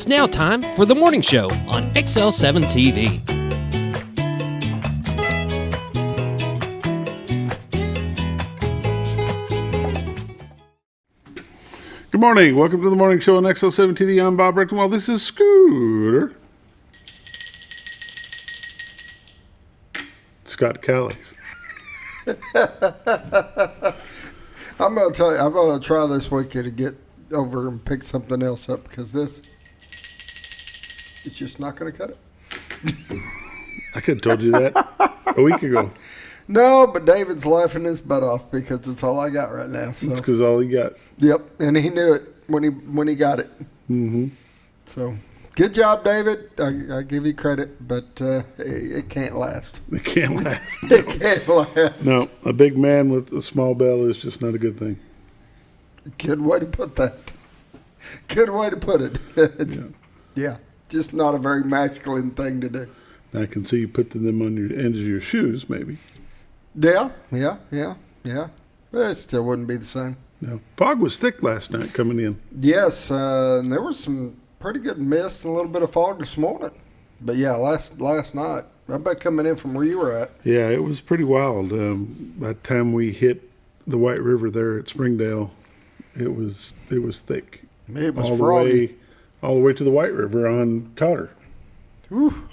It's now time for the morning show on XL7-TV. Good morning. Welcome to the morning show on XL7-TV. I'm Bob Rectenwald. This is Scooter. Scott Calix. I'm going to tell you, I'm going to try this weekend to get over and pick something else up because it's just not going to cut it. I could have told you that a week ago. No, but David's laughing his butt off because it's all I got right now. So. It's because all he got. Yep, and he knew it when he got it. Mm-hmm. So, good job, David. I give you credit, but it can't last. It can't last. It can't last. No, a big man with a small bell is just not a good thing. Good way to put that. Good way to put it. Yeah, just not a very masculine thing to do. I can see you putting them on your ends of your shoes, maybe. Yeah. But it still wouldn't be the same. No. Fog was thick last night coming in. Yes, and there was some pretty good mist and a little bit of fog this morning. But yeah, last night, I bet coming in from where you were at. Yeah, it was pretty wild. By the time we hit the White River there at Springdale, it was thick. It was froggy. All the way to the White River on Cotter. Whew.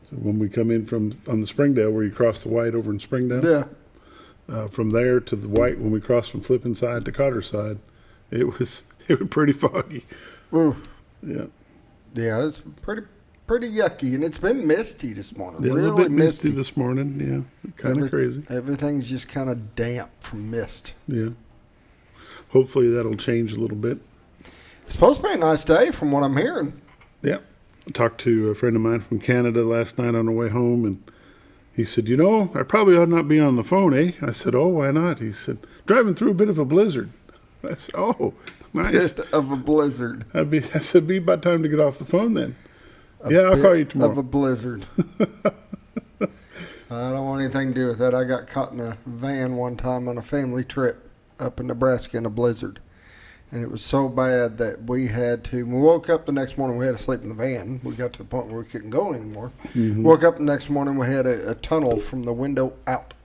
So when we come in on the Springdale, where you cross the White over in Springdale, Yeah. From there to the White, when we cross from Flippin side to Cotter side, it was pretty foggy. Ooh. Yeah. Yeah, it's pretty yucky, and it's been misty this morning. Yeah, really a little bit misty this morning. Yeah, kind of crazy. Everything's just kind of damp from mist. Yeah. Hopefully that'll change a little bit. It's supposed to be a nice day from what I'm hearing. Yeah. I talked to a friend of mine from Canada last night on the way home, and he said, I probably ought not be on the phone, eh? I said, oh, why not? He said, driving through a bit of a blizzard. I said, oh, nice. Bit of a blizzard. I said, be about time to get off the phone then. I'll call you tomorrow. Of a blizzard. I don't want anything to do with that. I got caught in a van one time on a family trip up in Nebraska in a blizzard. And it was so bad that we woke up the next morning, we had to sleep in the van. We got to the point where we couldn't go anymore. Mm-hmm. Woke up the next morning, we had a tunnel from the window out.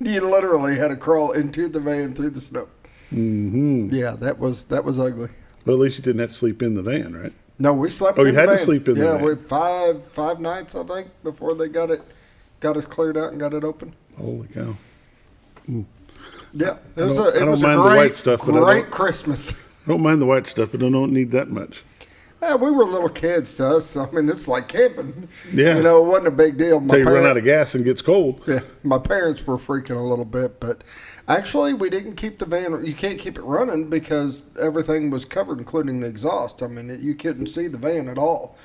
You literally had to crawl into the van through the snow. Mm-hmm. Yeah, that was ugly. Well, at least you didn't have to sleep in the van, right? No, we slept in the van. Oh, you had to sleep in the van. Yeah, we had five nights, I think, before they got us cleared out and got it open. Holy cow. Mm. Yeah, it was a great Christmas. I don't mind the white stuff, but I don't need that much. Yeah, we were little kids to us. I mean, this is like camping. Yeah. It wasn't a big deal. Until you run out of gas and gets cold. Yeah, my parents were freaking a little bit, but actually we didn't keep the van. You can't keep it running because everything was covered, including the exhaust. I mean, you couldn't see the van at all.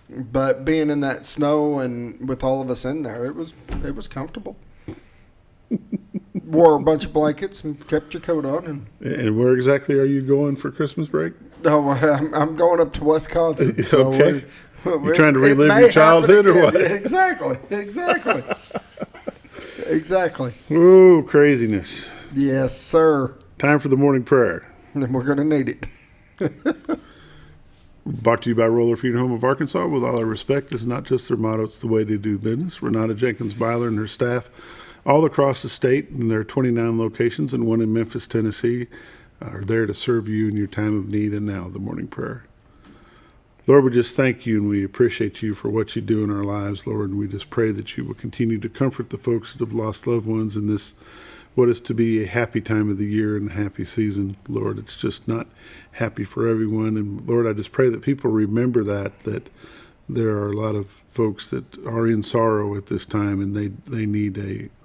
But being in that snow and with all of us in there, it was comfortable. Wore a bunch of blankets and kept your coat on. And where exactly are you going for Christmas break? Oh, I'm going up to Wisconsin. So okay. You're trying to relive your childhood or what? Exactly. Exactly. Ooh, craziness. Yes, sir. Time for the morning prayer. And we're going to need it. Brought to you by Roller Funeral Home of Arkansas. With all our respect, it's not just their motto, it's the way they do business. Renata Jenkins-Byler and her staff all across the state, and there are 29 locations and one in Memphis, Tennessee, are there to serve you in your time of need. And now the morning prayer. Lord, we just thank you and we appreciate you for what you do in our lives, Lord, and we just pray that you will continue to comfort the folks that have lost loved ones in this, what is to be a happy time of the year and a happy season. Lord, it's just not happy for everyone. And Lord, I just pray that people remember that there are a lot of folks that are in sorrow at this time, and they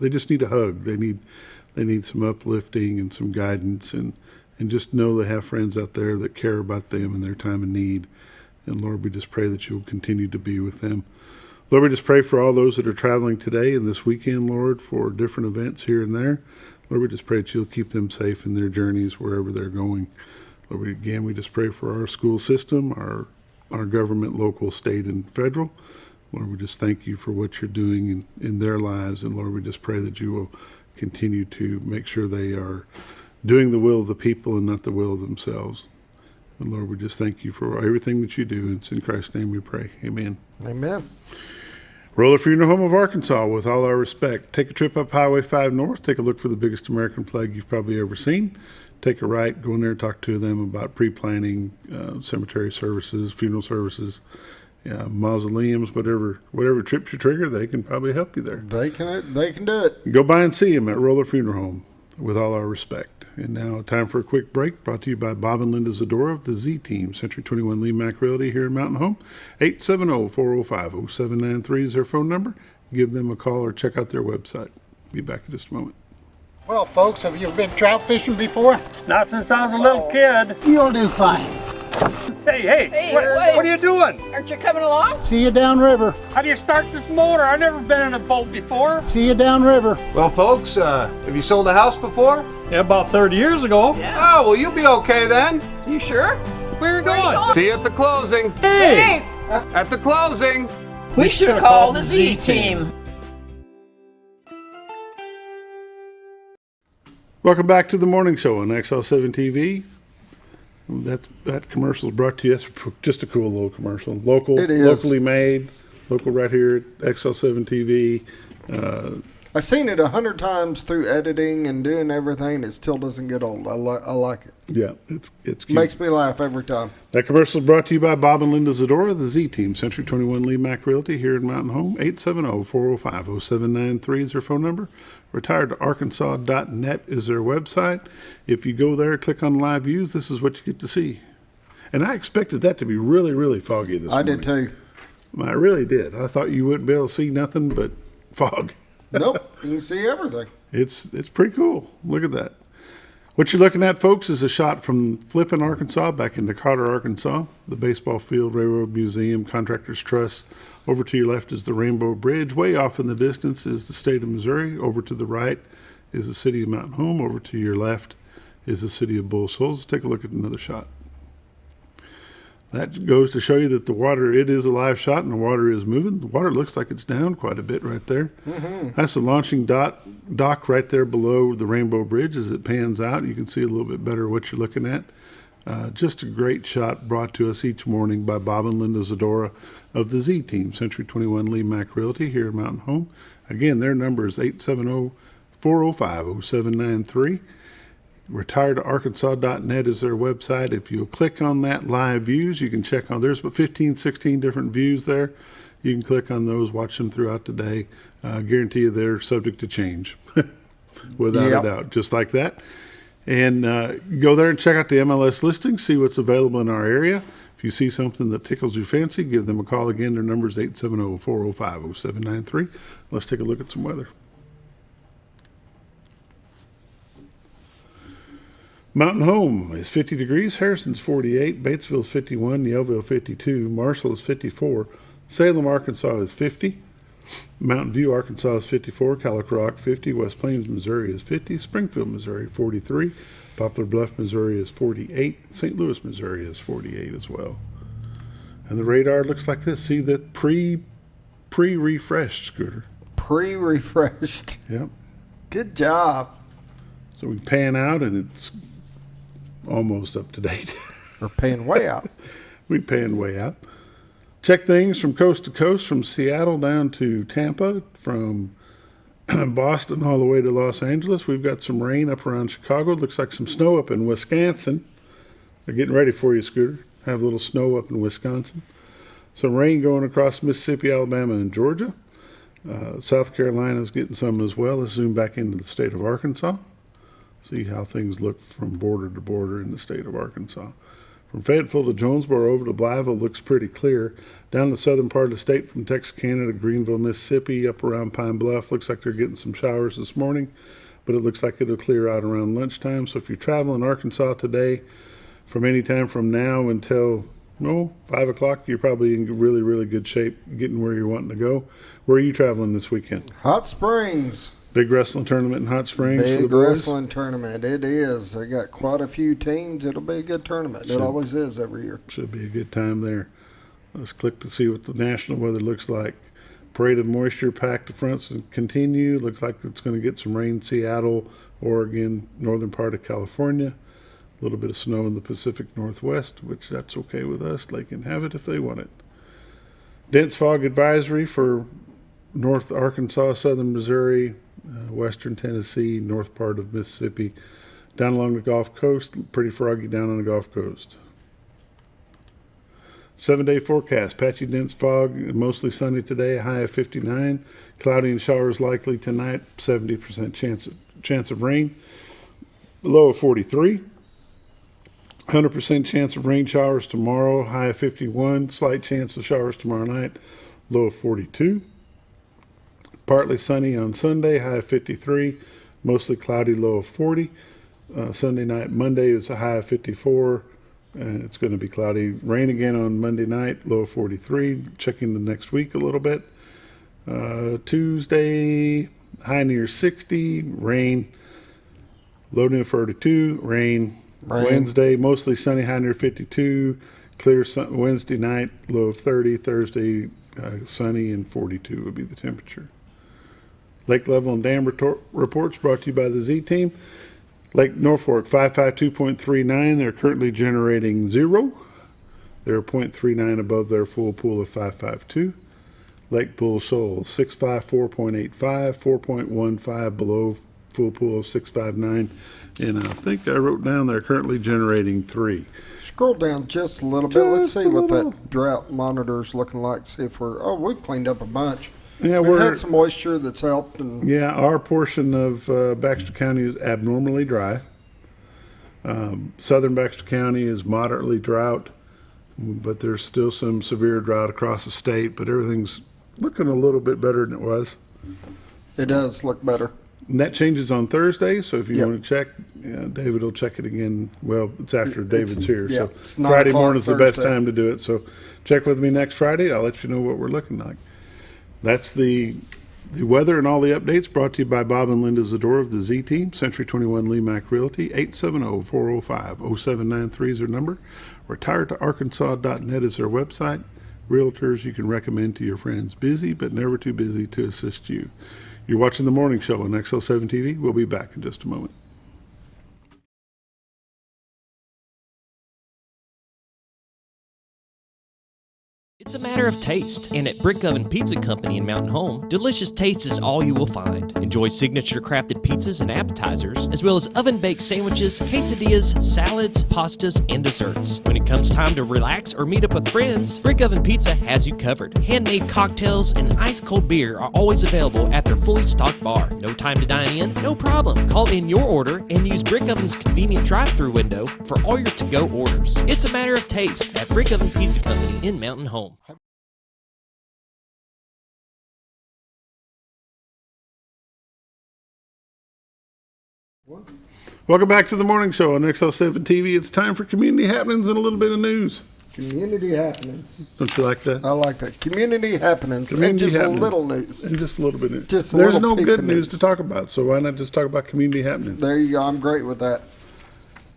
just need a hug. They need some uplifting and some guidance, and just know they have friends out there that care about them in their time of need. And Lord, we just pray that you'll continue to be with them. Lord, we just pray for all those that are traveling today and this weekend, Lord, for different events here and there. Lord, we just pray that you'll keep them safe in their journeys wherever they're going. Lord, we just pray for our school system, our government, local, state, and federal. Lord, we just thank you for what you're doing in their lives. And Lord, we just pray that you will continue to make sure they are doing the will of the people and not the will of themselves. And Lord, we just thank you for everything that you do. It's in Christ's name we pray. Amen. Amen. Roller Funeral Home of Arkansas, with all our respect. Take a trip up Highway 5 North. Take a look for the biggest American flag you've probably ever seen. Take a right, go in there and talk to them about pre-planning, cemetery services, funeral services, mausoleums, whatever trips you trigger, they can probably help you there. They can do it. Go by and see them at Roller Funeral Home, with all our respect. And now, time for a quick break, brought to you by Bob and Linda Zdora of the Z-Team, Century 21 LeMac Realty here in Mountain Home. 870-405-0793 is their phone number. Give them a call or check out their website. Be back in just a moment. Well, folks, have you been trout fishing before? Not since I was a little kid. You'll do fine. Hey, what are you doing? Aren't you coming along? See you downriver. How do you start this motor? I've never been in a boat before. See you downriver. Well, folks, have you sold a house before? Yeah, about 30 years ago. Yeah. Oh, well, you'll be okay then. You sure? Where are you going? See you at the closing. Hey! At the closing. We should have called the Z-Team. Welcome back to the morning show on XL7-TV. That commercial is brought to you. That's just a cool little commercial. Local, It is. locally made, local right here at XL7-TV. I've seen it 100 times through editing and doing everything. It still doesn't get old. I like it. Yeah, it's cute. Makes me laugh every time. That commercial is brought to you by Bob and Linda Zdora, the Z-Team, Century 21 LeMac Realty here in Mountain Home. 870-405-0793 is their phone number. RetiredToArkansas.net is their website. If you go there, click on live views, this is what you get to see. And I expected that to be really, really foggy this morning. I did too. I really did. I thought you wouldn't be able to see nothing but fog. Nope, you can see everything. It's pretty cool. Look at that. What you're looking at, folks, is a shot from Flippin, Arkansas, back into Carter, Arkansas, the baseball field, Railroad Museum, Contractors Trust. Over to your left is the Rainbow Bridge. Way off in the distance is the state of Missouri. Over to the right is the city of Mountain Home. Over to your left is the city of Bull Shoals. Let's take a look at another shot. That goes to show you that the water, it is a live shot and the water is moving. The water looks like it's down quite a bit right there. Mm-hmm. That's the launching dock right there below the Rainbow Bridge. As it pans out, you can see a little bit better what you're looking at. Just a great shot brought to us each morning by Bob and Linda Zdora of the Z-Team, Century 21 LeMac Realty here in Mountain Home. Again, their number is 870-405-0793. RetiredToArkansas.net is their website. If you'll click on that live views, you can check on, there's about 15, 16 different views there. You can click on those, watch them throughout the day. Guarantee you they're subject to change without a doubt, just like that. And go there and check out the MLS listing, see what's available in our area. If you see something that tickles your fancy, give them a call again. Their number is 870-405-0793. Let's take a look at some weather. Mountain Home is 50 degrees, Harrison's 48, Batesville's 51, Yellville 52, Marshall is 54, Salem, Arkansas is 50, Mountain View, Arkansas is 54, Calicroc 50, West Plains, Missouri is 50, Springfield, Missouri 43, Poplar Bluff, Missouri is 48, St. Louis, Missouri is 48 as well. And the radar looks like this. See that pre-refreshed, Scooter. Pre-refreshed. Yep. Good job. So we pan out and it's almost up to date. We're paying way out. We pan way out. Check things from coast to coast, from Seattle down to Tampa, from Boston all the way to Los Angeles. We've got some rain up around Chicago. Looks like some snow up in Wisconsin. They're getting ready for you, Scooter. Have a little snow up in Wisconsin. Some rain going across Mississippi, Alabama, and Georgia. South Carolina's getting some as well. Let's zoom back into the state of Arkansas. See how things look from border to border in the state of Arkansas. From Fayetteville to Jonesboro over to Blytheville looks pretty clear. Down the southern part of the state from Texarkana to Greenville, Mississippi, up around Pine Bluff, looks like they're getting some showers this morning, but it looks like it'll clear out around lunchtime. So if you're traveling Arkansas today, from any time from now until 5 o'clock, you're probably in really, really good shape getting where you're wanting to go. Where are you traveling this weekend? Hot Springs. Big wrestling tournament in Hot Springs for the Big boys? wrestling tournament. It is. They got quite a few teams. It'll be a good tournament. It always is every year. Should be a good time there. Let's click to see what the national weather looks like. Parade of moisture packed to fronts and continue. Looks like it's going to get some rain. Seattle, Oregon, northern part of California. A little bit of snow in the Pacific Northwest, which that's okay with us. They can have it if they want it. Dense fog advisory for North Arkansas, Southern Missouri, Western Tennessee, north part of Mississippi, down along the Gulf Coast. Pretty foggy down on the Gulf Coast. 7-day forecast, patchy dense fog, mostly sunny today, a high of 59. Cloudy and showers likely tonight, 70% chance of rain, low of 43. 100% chance of rain showers tomorrow, high of 51. Slight chance of showers tomorrow night, low of 42. Partly sunny on Sunday, high of 53. Mostly cloudy, low of 40. Sunday night, Monday is a high of 54. And it's going to be cloudy. Rain again on Monday night, low of 43. Checking the next week a little bit. Tuesday, high near 60. Rain, low near 42. Rain. Wednesday, mostly sunny, high near 52. Clear Wednesday night, low of 30. Thursday, sunny and 42 would be the temperature. Lake level and dam reports brought to you by the Z Team. Lake Norfolk, 552.39. They're currently generating 0. They're 0.39 above their full pool of 552. Lake Bull Shoals, 654.85, 4.15 below full pool of 659. And I think I wrote down they're currently generating 3. Scroll down just a little bit. Let's see what that drought monitor is looking like. See if we've cleaned up a bunch. Yeah, we've had some moisture that's helped. And yeah, our portion of Baxter County is abnormally dry. Southern Baxter County is moderately drought, but there's still some severe drought across the state, but everything's looking a little bit better than it was. It does look better. And that changes on Thursday, so if you want to check, David will check it again. Well, it's after David's here, so Friday morning is the best time to do it. So check with me next Friday. I'll let you know what we're looking like. That's the weather and all the updates brought to you by Bob and Linda Zdora of the Z Team, Century 21 LeMac Realty, 870-405-0793 is their number. Retiredtoarkansas.net is their website. Realtors you can recommend to your friends. Busy, but never too busy to assist you. You're watching The Morning Show on XL7-TV. We'll be back in just a moment. It's a matter of taste, and at Brick Oven Pizza Company in Mountain Home, delicious taste is all you will find. Enjoy signature crafted pizzas and appetizers, as well as oven-baked sandwiches, quesadillas, salads, pastas, and desserts. When it comes time to relax or meet up with friends, Brick Oven Pizza has you covered. Handmade cocktails and ice-cold beer are always available at their fully stocked bar. No time to dine in? No problem. Call in your order and use Brick Oven's convenient drive-thru window for all your to-go orders. It's a matter of taste at Brick Oven Pizza Company in Mountain Home. Welcome back to The Morning Show on XL7-TV. It's time for community happenings and a little bit of news. Community happenings. Don't you like that? I like that. Community happenings. Community and just happenings. a little news. And just a little bit of news. Just a There's little no peek good of news to talk about, so why not just talk about community happenings? There you go. I'm great with that.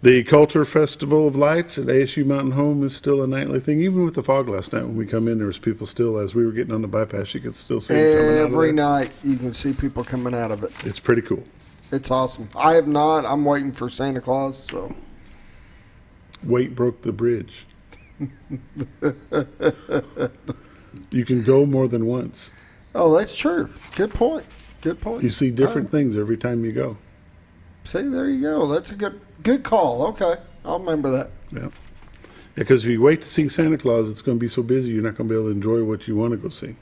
The Culture Festival of Lights at ASU Mountain Home is still a nightly thing. Even with the fog last night when we come in, there was people still, as we were getting on the bypass, you could still see them coming out of Every there. night you can see people coming out of it. It's pretty cool. It's awesome. I have not. I'm waiting for Santa Claus, so. Weight broke the bridge. You can go more than once. Oh, that's true. Good point. Good point. You see different things every time you go. See, there you go. That's a good call. Okay. I'll remember that. Yeah. Because if you wait to see Santa Claus, it's going to be so busy you're not going to be able to enjoy what you want to go see.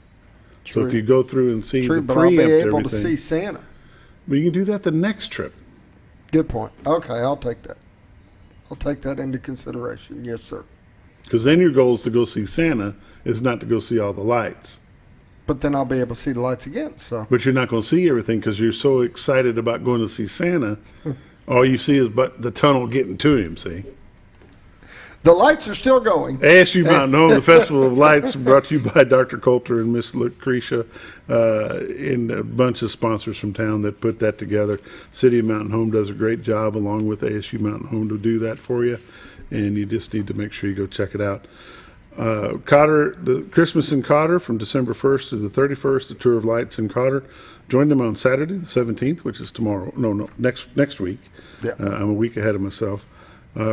True. So if you go through and see True, the but I'll be preempt able everything, to see Santa. but you can do that the next trip. Good point. Okay, I'll take that. I'll take that into consideration. Yes, sir. Because then your goal is to go see Santa, is not to go see all the lights. But then I'll be able to see the lights again. So. But you're not going to see everything because you're so excited about going to see Santa. All you see is but the tunnel getting to him, see? The lights are still going. ASU Mountain Home, the Festival of Lights, brought to you by Dr. Coulter and Miss Lucretia, and a bunch of sponsors from town that put that together. City of Mountain Home does a great job along with ASU Mountain Home to do that for you, and you just need to make sure you go check it out. Cotter, the Christmas in Cotter from December 1st to the 31st, the Tour of Lights in Cotter. Join them on Saturday the 17th, which is tomorrow. No, next week. Yeah. I'm a week ahead of myself.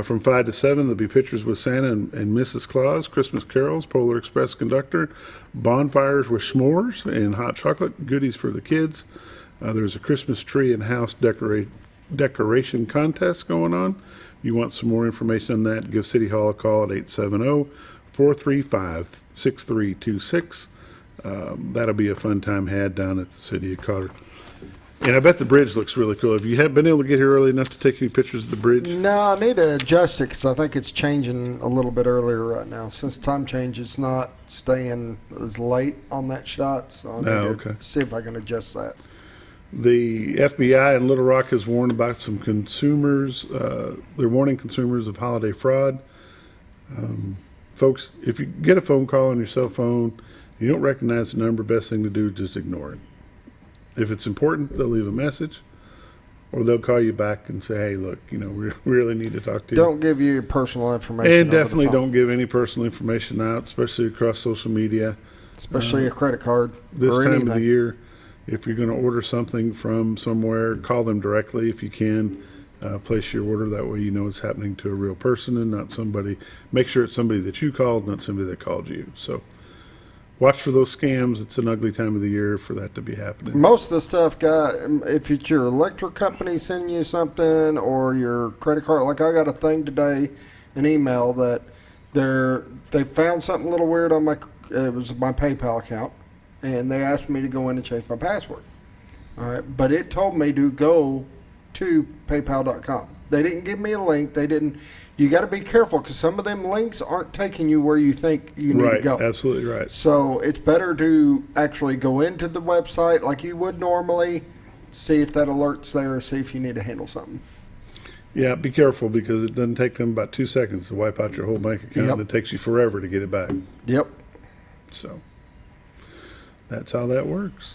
From 5 to 7, there'll be pictures with Santa and Mrs. Claus, Christmas carols, Polar Express conductor, bonfires with s'mores, and hot chocolate, goodies for the kids. There's a Christmas tree and house decoration contest going on. If you want some more information on that, give City Hall a call at 870-435-6326. That'll be a fun time had down at the City of Cotter. And I bet the bridge looks really cool. Have you been able to get here early enough to take any pictures of the bridge? No, I need to adjust it because I think it's changing a little bit earlier right now. Since time change, it's not staying as late on that shot. So I need to see if I can adjust that. The FBI in Little Rock has warned about some consumers. They're warning consumers of holiday fraud. Folks, if you get a phone call on your cell phone, you don't recognize the number, best thing to do is just ignore it. If it's important, they'll leave a message, or they'll call you back and say, hey, look, we really need to talk to you. Don't give you personal information. And definitely don't give any personal information out, especially across social media. Especially a credit card. This or time anything. of the year, if you're going to order something from somewhere, call them directly if you can. Place your order. That way you know it's happening to a real person and not somebody. Make sure it's somebody that you called, not somebody that called you. So watch for those scams. It's an ugly time of the year for that to be happening. Most of the stuff, if it's your electric company sending you something or your credit card, like I got a thing today, an email that they found something a little weird on it was my PayPal account, and they asked me to go in and change my password. All right, but it told me to go to PayPal.com. They didn't give me a link. They didn't. You got to be careful because some of them links aren't taking you where you think you need to go. Absolutely right. So it's better to actually go into the website like you would normally, see if that alert's there, see if you need to handle something. Yeah, be careful because it doesn't take them about 2 seconds to wipe out your whole bank account. Yep. And it takes you forever to get it back. Yep. So that's how that works.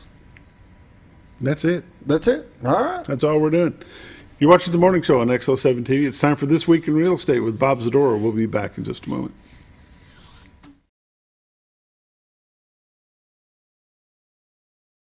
That's it. That's it. All right. That's all we're doing. You're watching the morning show on XL7-TV. It's time for This Week in Real Estate with Bob Zdora. We'll be back in just a moment.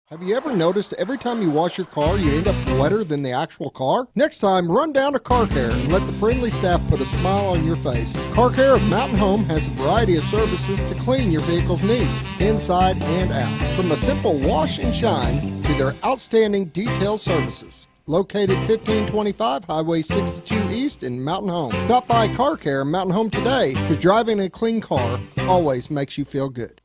Have you ever noticed every time you wash your car, you end up wetter than the actual car? Next time, run down to Car Care and let the friendly staff put a smile on your face. Car Care of Mountain Home has a variety of services to clean your vehicle's needs, inside and out. From a simple wash and shine to their outstanding detail services. Located 1525 Highway 62 East in Mountain Home. Stop by Car Care Mountain Home today because driving a clean car always makes you feel good.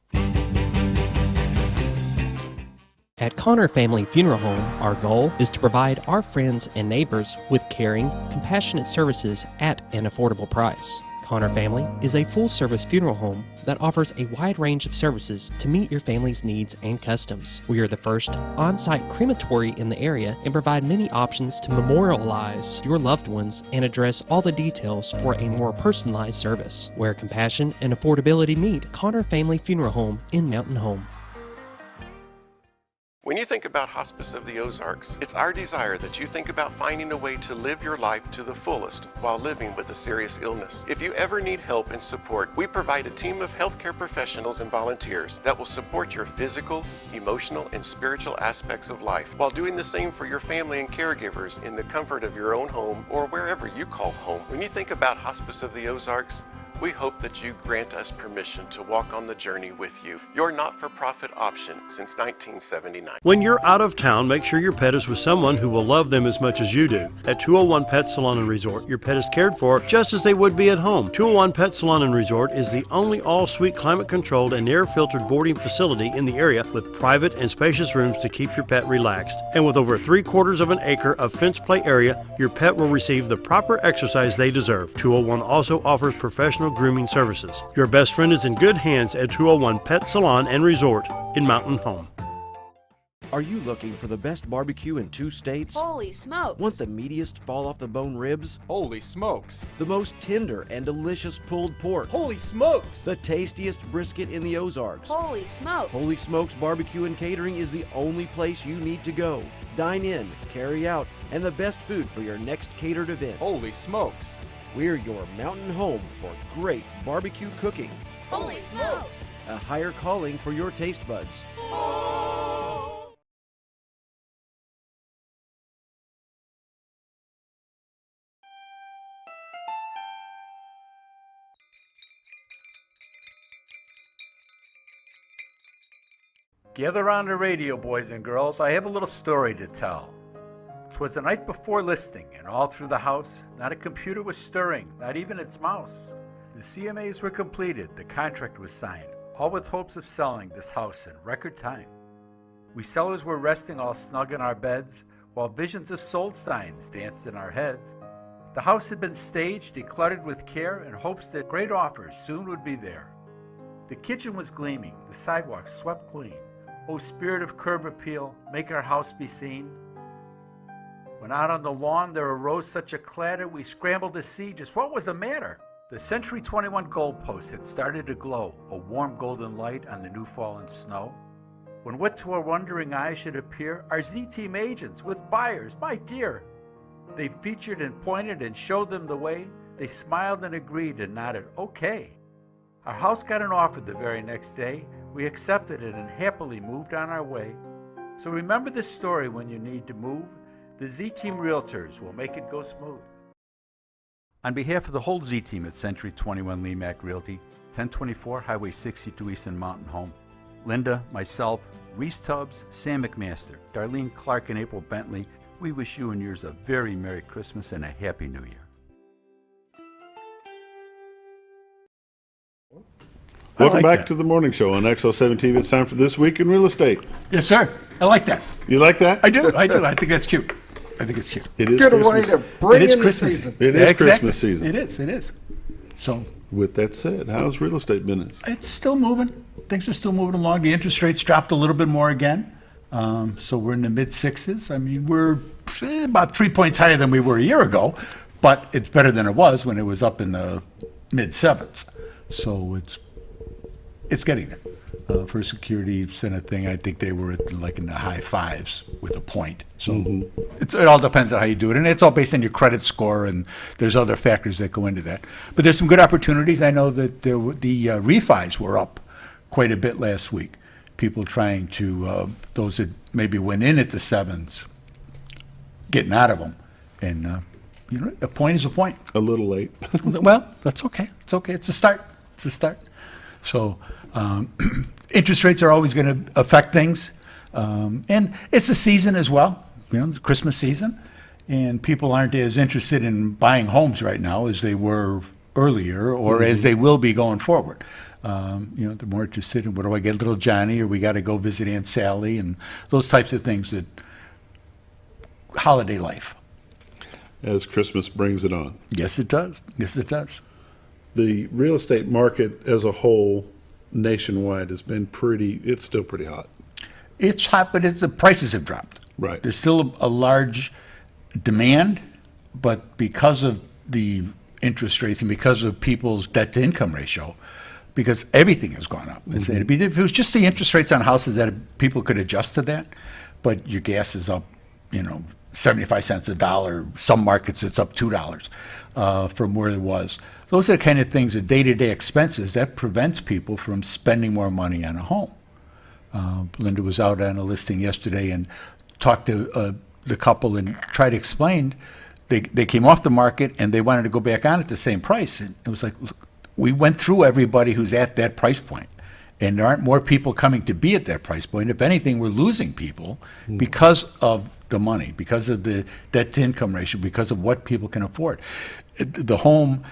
At Connor Family Funeral Home, our goal is to provide our friends and neighbors with caring, compassionate services at an affordable price. Connor Family is a full-service funeral home that offers a wide range of services to meet your family's needs and customs. We are the first on-site crematory in the area and provide many options to memorialize your loved ones and address all the details for a more personalized service. Where compassion and affordability meet, Connor Family Funeral Home in Mountain Home. When you think about Hospice of the Ozarks, it's our desire that you think about finding a way to live your life to the fullest while living with a serious illness. If you ever need help and support, we provide a team of healthcare professionals and volunteers that will support your physical, emotional, and spiritual aspects of life while doing the same for your family and caregivers in the comfort of your own home or wherever you call home. When you think about Hospice of the Ozarks, we hope that you grant us permission to walk on the journey with you. Your not-for-profit option since 1979. When you're out of town, make sure your pet is with someone who will love them as much as you do. At 201 Pet Salon and Resort, your pet is cared for just as they would be at home. 201 Pet Salon and Resort is the only all-suite climate-controlled and air-filtered boarding facility in the area with private and spacious rooms to keep your pet relaxed. And with over 3/4 of an acre of fenced play area, your pet will receive the proper exercise they deserve. 201 also offers professional grooming services. Your best friend is in good hands at 201 Pet Salon and Resort in Mountain Home. Are you looking for the best barbecue in 2 states? Holy smokes! Want the meatiest fall-off-the-bone ribs? Holy smokes! The most tender and delicious pulled pork? Holy smokes! The tastiest brisket in the Ozarks? Holy smokes! Holy Smokes Barbecue and Catering is the only place you need to go. Dine in, carry out, and the best food for your next catered event. Holy smokes! We're your mountain home for great barbecue cooking. Holy smokes! A higher calling for your taste buds. Gather round the radio, boys and girls. I have a little story to tell. 'Twas the night before listing, and all through the house, not a computer was stirring, not even its mouse. The CMAs were completed, the contract was signed, all with hopes of selling this house in record time. We sellers were resting all snug in our beds, while visions of sold signs danced in our heads. The house had been staged, decluttered with care, in hopes that great offers soon would be there. The kitchen was gleaming, the sidewalk swept clean. O spirit of curb appeal, make our house be seen. When out on the lawn there arose such a clatter, we scrambled to see just what was the matter. The Century 21 goalpost had started to glow, a warm golden light on the new fallen snow. When what to our wondering eyes should appear, our Z-Team agents with buyers, my dear. They featured and pointed and showed them the way. They smiled and agreed and nodded, okay. Our house got an offer the very next day. We accepted it and happily moved on our way. So remember this story when you need to move. The Z-Team Realtors will make it go smooth. On behalf of the whole Z-Team at Century 21 LeMac Realty, 1024 Highway 62 East in Mountain Home, Linda, myself, Reese Tubbs, Sam McMaster, Darlene Clark, and April Bentley, we wish you and yours a very Merry Christmas and a Happy New Year. Welcome back to the morning show on XL7-TV. It's time for This Week in Real Estate. Yes, sir. I like that. You like that? I do. I think that's cute. I think it's cute. It is Good Christmas. way to bring It is in the Christmas. season. It is Christmas season. It is. So With that said, how's real estate business? it's still moving. Things are still moving along. The interest rates dropped a little bit more again. So we're in the mid sixes. I mean, we're about 3 points higher than we were a year ago, but it's better than it was when it was up in the mid sevens. So it's getting there. For security Senate thing, I think they were at like in the high fives with a point. So it all depends on how you do it, and it's all based on your credit score, and there's other factors that go into that. But there's some good opportunities. I know that the refis were up quite a bit last week. People trying to those that maybe went in at the sevens, getting out of them, and a point is a point. A little late. Well, that's okay. It's okay. It's a start. So interest rates are always going to affect things, and it's a season as well. It's Christmas season, and people aren't as interested in buying homes right now as they were earlier, or as they will be going forward. They're more interested in, what do I get little Johnny, or we got to go visit Aunt Sally, and those types of things. That holiday life. As Christmas brings it on. Yes, it does. Yes, it does. The real estate market as a whole nationwide has been it's still pretty hot. It's hot, but the prices have dropped. Right. There's still a large demand, but because of the interest rates and because of people's debt to income ratio, because everything has gone up. If it was just the interest rates on houses, that people could adjust to that, but your gas is up, 75 cents a dollar. Some markets it's up $2 from where it was. Those are the kind of things, the day-to-day expenses, that prevents people from spending more money on a home. Linda was out on a listing yesterday and talked to the couple and tried to explain. They came off the market and they wanted to go back on at the same price. And it was like, look, we went through everybody who's at that price point, and there aren't more people coming to be at that price point. If anything, we're losing people because of the money, because of the debt to income ratio, because of what people can afford. The home,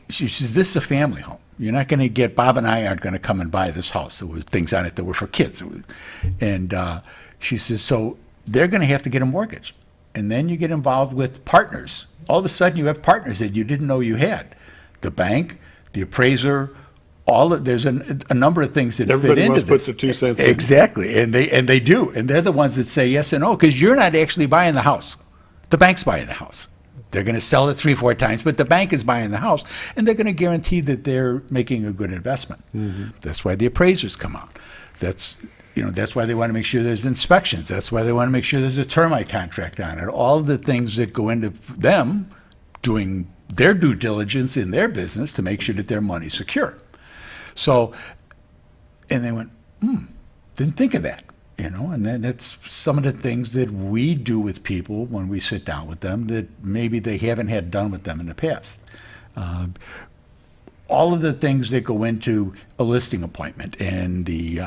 she says, this is a family home. You're not going to get, Bob and I aren't going to come and buy this house. There was things on it that were for kids. And she says, so they're going to have to get a mortgage. And then you get involved with partners. All of a sudden you have partners that you didn't know you had. The bank, the appraiser, there's a number of things that Everybody fit into wants to put this. their 2 cents in. Exactly, and they do. And they're the ones that say yes and no, because you're not actually buying the house. The bank's buying the house. They're going to sell it 3-4 times, but the bank is buying the house, and they're going to guarantee that they're making a good investment. That's why the appraisers come out. That's why they want to make sure there's inspections. That's why they want to make sure there's a termite contract on it. All the things that go into them doing their due diligence in their business to make sure that their money's secure. So, and they went, didn't think of that. And then that's some of the things that we do with people when we sit down with them that maybe they haven't had done with them in the past. All of the things that go into a listing appointment and the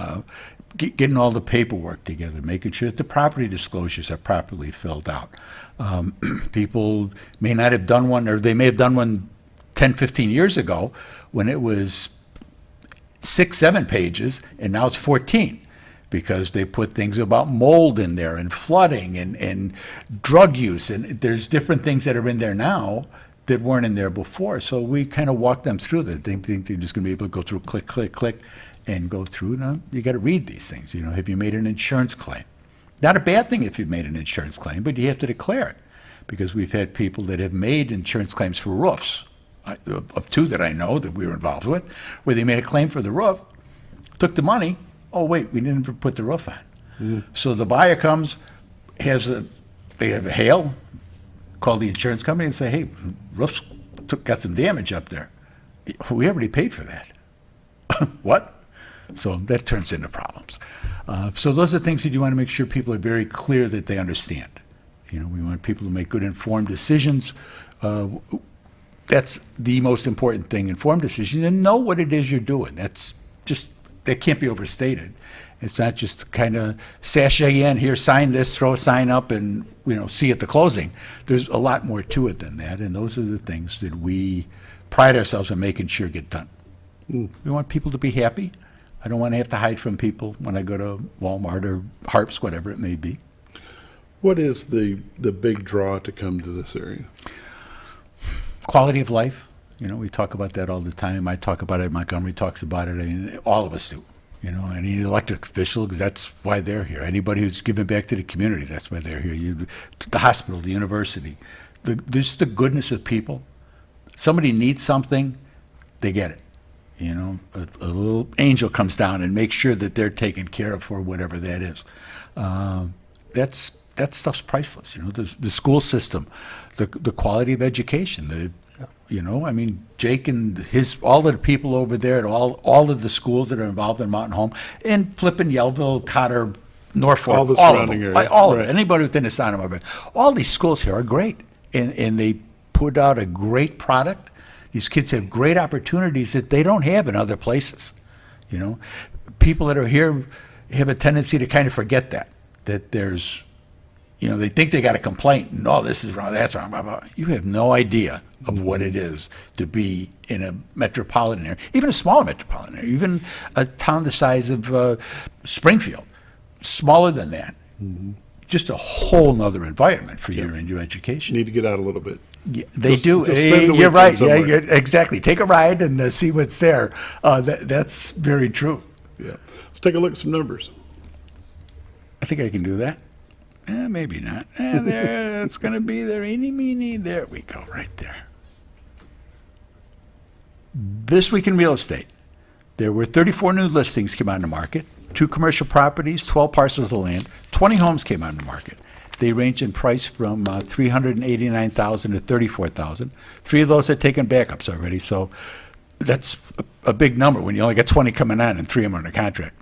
getting all the paperwork together, making sure that the property disclosures are properly filled out. People may not have done one, or they may have done one 10, 15 years ago when it was 6, 7 pages, and now it's 14 because they put things about mold in there and flooding and drug use, and there's different things that are in there now that weren't in there before. So we kind of walk them through that. They think they're just going to be able to go through click, click, click, and go through. Now, you got to read these things. You know, have you made an insurance claim? Not a bad thing if you've made an insurance claim, but you have to declare it, because we've had people that have made insurance claims for roofs, of 2 that I know that we were involved with, where they made a claim for the roof, took the money. Oh wait, we didn't put the roof on. So the buyer comes, they have a hail, call the insurance company and say, hey, roof's got some damage up there. We already paid for that. What? So that turns into problems. So those are things that you want to make sure people are very clear that they understand. You know, we want people to make good informed decisions. That's the most important thing, informed decisions, and know what it is you're doing. That can't be overstated. It's not just kind of sashay in here, sign this, throw a sign up, and see you at the closing. There's a lot more to it than that, and those are the things that we pride ourselves on making sure get done. We want people to be happy. I don't want to have to hide from people when I go to Walmart or Harps, whatever it may be. What is the big draw to come to this area? Quality of life. We talk about that all the time. I talk about it. Montgomery talks about it. I mean, all of us do. Any elected official, because that's why they're here. Anybody who's giving back to the community, that's why they're here. The hospital, the university, just the goodness of people. Somebody needs something, they get it. A little angel comes down and makes sure that they're taken care of for whatever that is. That stuff's priceless. The school system, the quality of education, Jake and all of the people over there at all of the schools that are involved in Mountain Home, and flipping Yellville, Cotter, Norfolk, all the surrounding area. All of it. Anybody within the sound of my breath. All these schools here are great, and they put out a great product. These kids have great opportunities that they don't have in other places. People that are here have a tendency to kind of forget that there's, they think they got a complaint, and this is wrong, that's wrong, blah, blah. You have no idea of what it is to be in a metropolitan area, even a smaller metropolitan area, even a town the size of Springfield, smaller than that. Just a whole nother environment for your education. Need to get out a little bit. Yeah, they do. You're right. Yeah, exactly. Take a ride and see what's there. That's very true. Yeah. Let's take a look at some numbers. I think I can do that. Maybe not. There, it's going to be there. Eeny, meeny. There we go. Right there. This week in real estate, there were 34 new listings came on the market, 2 commercial properties, 12 parcels of land, 20 homes came on the market. They range in price from $389,000 to $34,000. 3 of those had taken backups already, so that's a big number when you only got 20 coming on and 3 of them are under contract.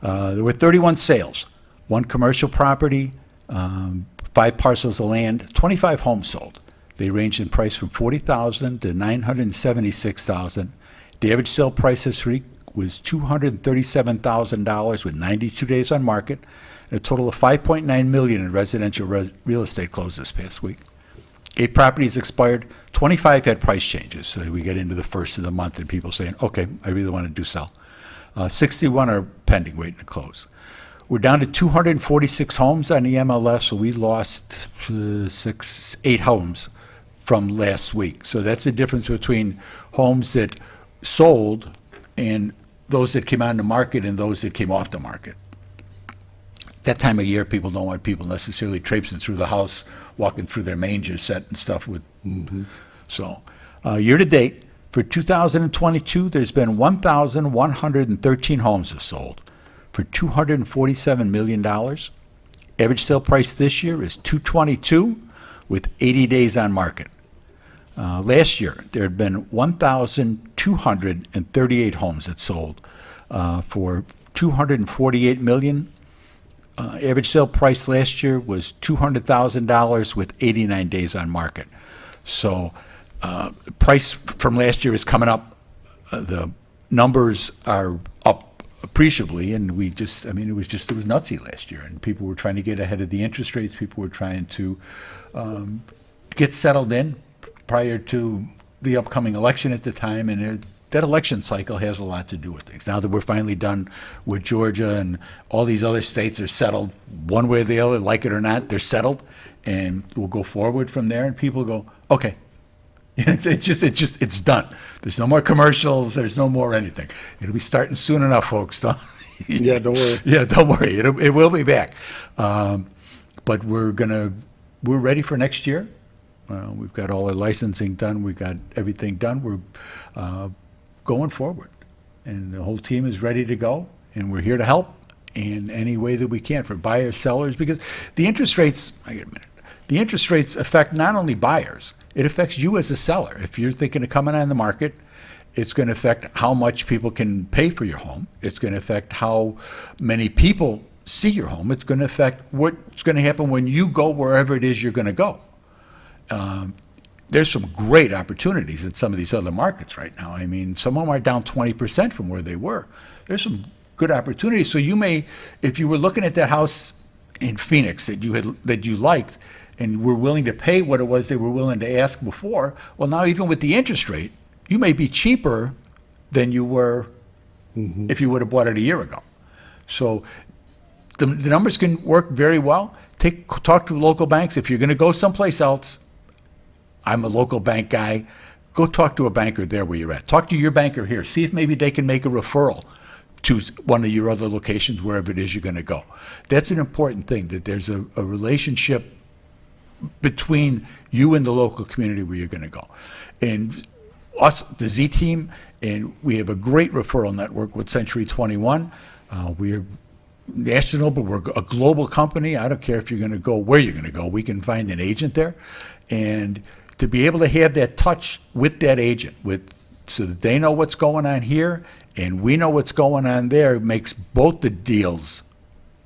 There were 31 sales, 1 commercial property, 5 parcels of land, 25 homes sold. They range in price from $40,000 to $976,000. The average sale price this week was $237,000 with 92 days on market. A total of $5.9 million in residential real estate closed this past week. 8 properties expired. 25 had price changes. So we get into the first of the month and people saying, okay, I really want to do sell. 61 are pending, waiting to close. We're down to 246 homes on the MLS, so we lost 8 homes from last week. So that's the difference between homes that sold and those that came on the market and those that came off the market. That time of year, people don't want people necessarily traipsing through the house, walking through their manger set and stuff. So, year to date, for 2022, there's been 1,113 homes have sold for $247 million. Average sale price this year is $222 with 80 days on market. Last year, there had been 1,238 homes that sold for $248 million. Average sale price last year was $200,000 with 89 days on market. So price from last year is coming up. The numbers are up appreciably, and we just, I mean, it was nutsy last year, and people were trying to get ahead of the interest rates. People were trying to get settled in prior to the upcoming election at the time, and that election cycle has a lot to do with things. Now that we're finally done with Georgia and all these other states are settled one way or the other, like it or not, they're settled, and we'll go forward from there, and people go, okay. It's done. There's no more commercials. There's no more anything. It'll be starting soon enough, folks. Don't worry. Yeah, don't worry. It will be back. But we're ready for next year. We've got all our licensing done. We've got everything done. We're going forward, and the whole team is ready to go. And we're here to help in any way that we can for buyers, sellers, because the interest rates. The interest rates affect not only buyers. It affects you as a seller. If you're thinking of coming on the market, it's going to affect how much people can pay for your home. It's going to affect how many people see your home. It's going to affect what's going to happen when you go wherever it is you're going to go. There's some great opportunities in some of these other markets right now. I mean, some of them are down 20% from where they were. There's some good opportunities. So you may, if you were looking at that house in Phoenix that you liked, and were willing to pay what it was they were willing to ask before, well, now even with the interest rate, you may be cheaper than you were if you would have bought it a year ago. So the numbers can work very well. Talk to local banks. If you're going to go someplace else, I'm a local bank guy. Go talk to a banker there where you're at. Talk to your banker here. See if maybe they can make a referral to one of your other locations, wherever it is you're going to go. That's an important thing, that there's a relationship between you and the local community where you're going to go. And us, the Z team, and we have a great referral network with Century 21. We're national, but we're a global company. I don't care if you're going to go where you're going to go. We can find an agent there. And to be able to have that touch with that agent, so that they know what's going on here and we know what's going on there, makes both the deals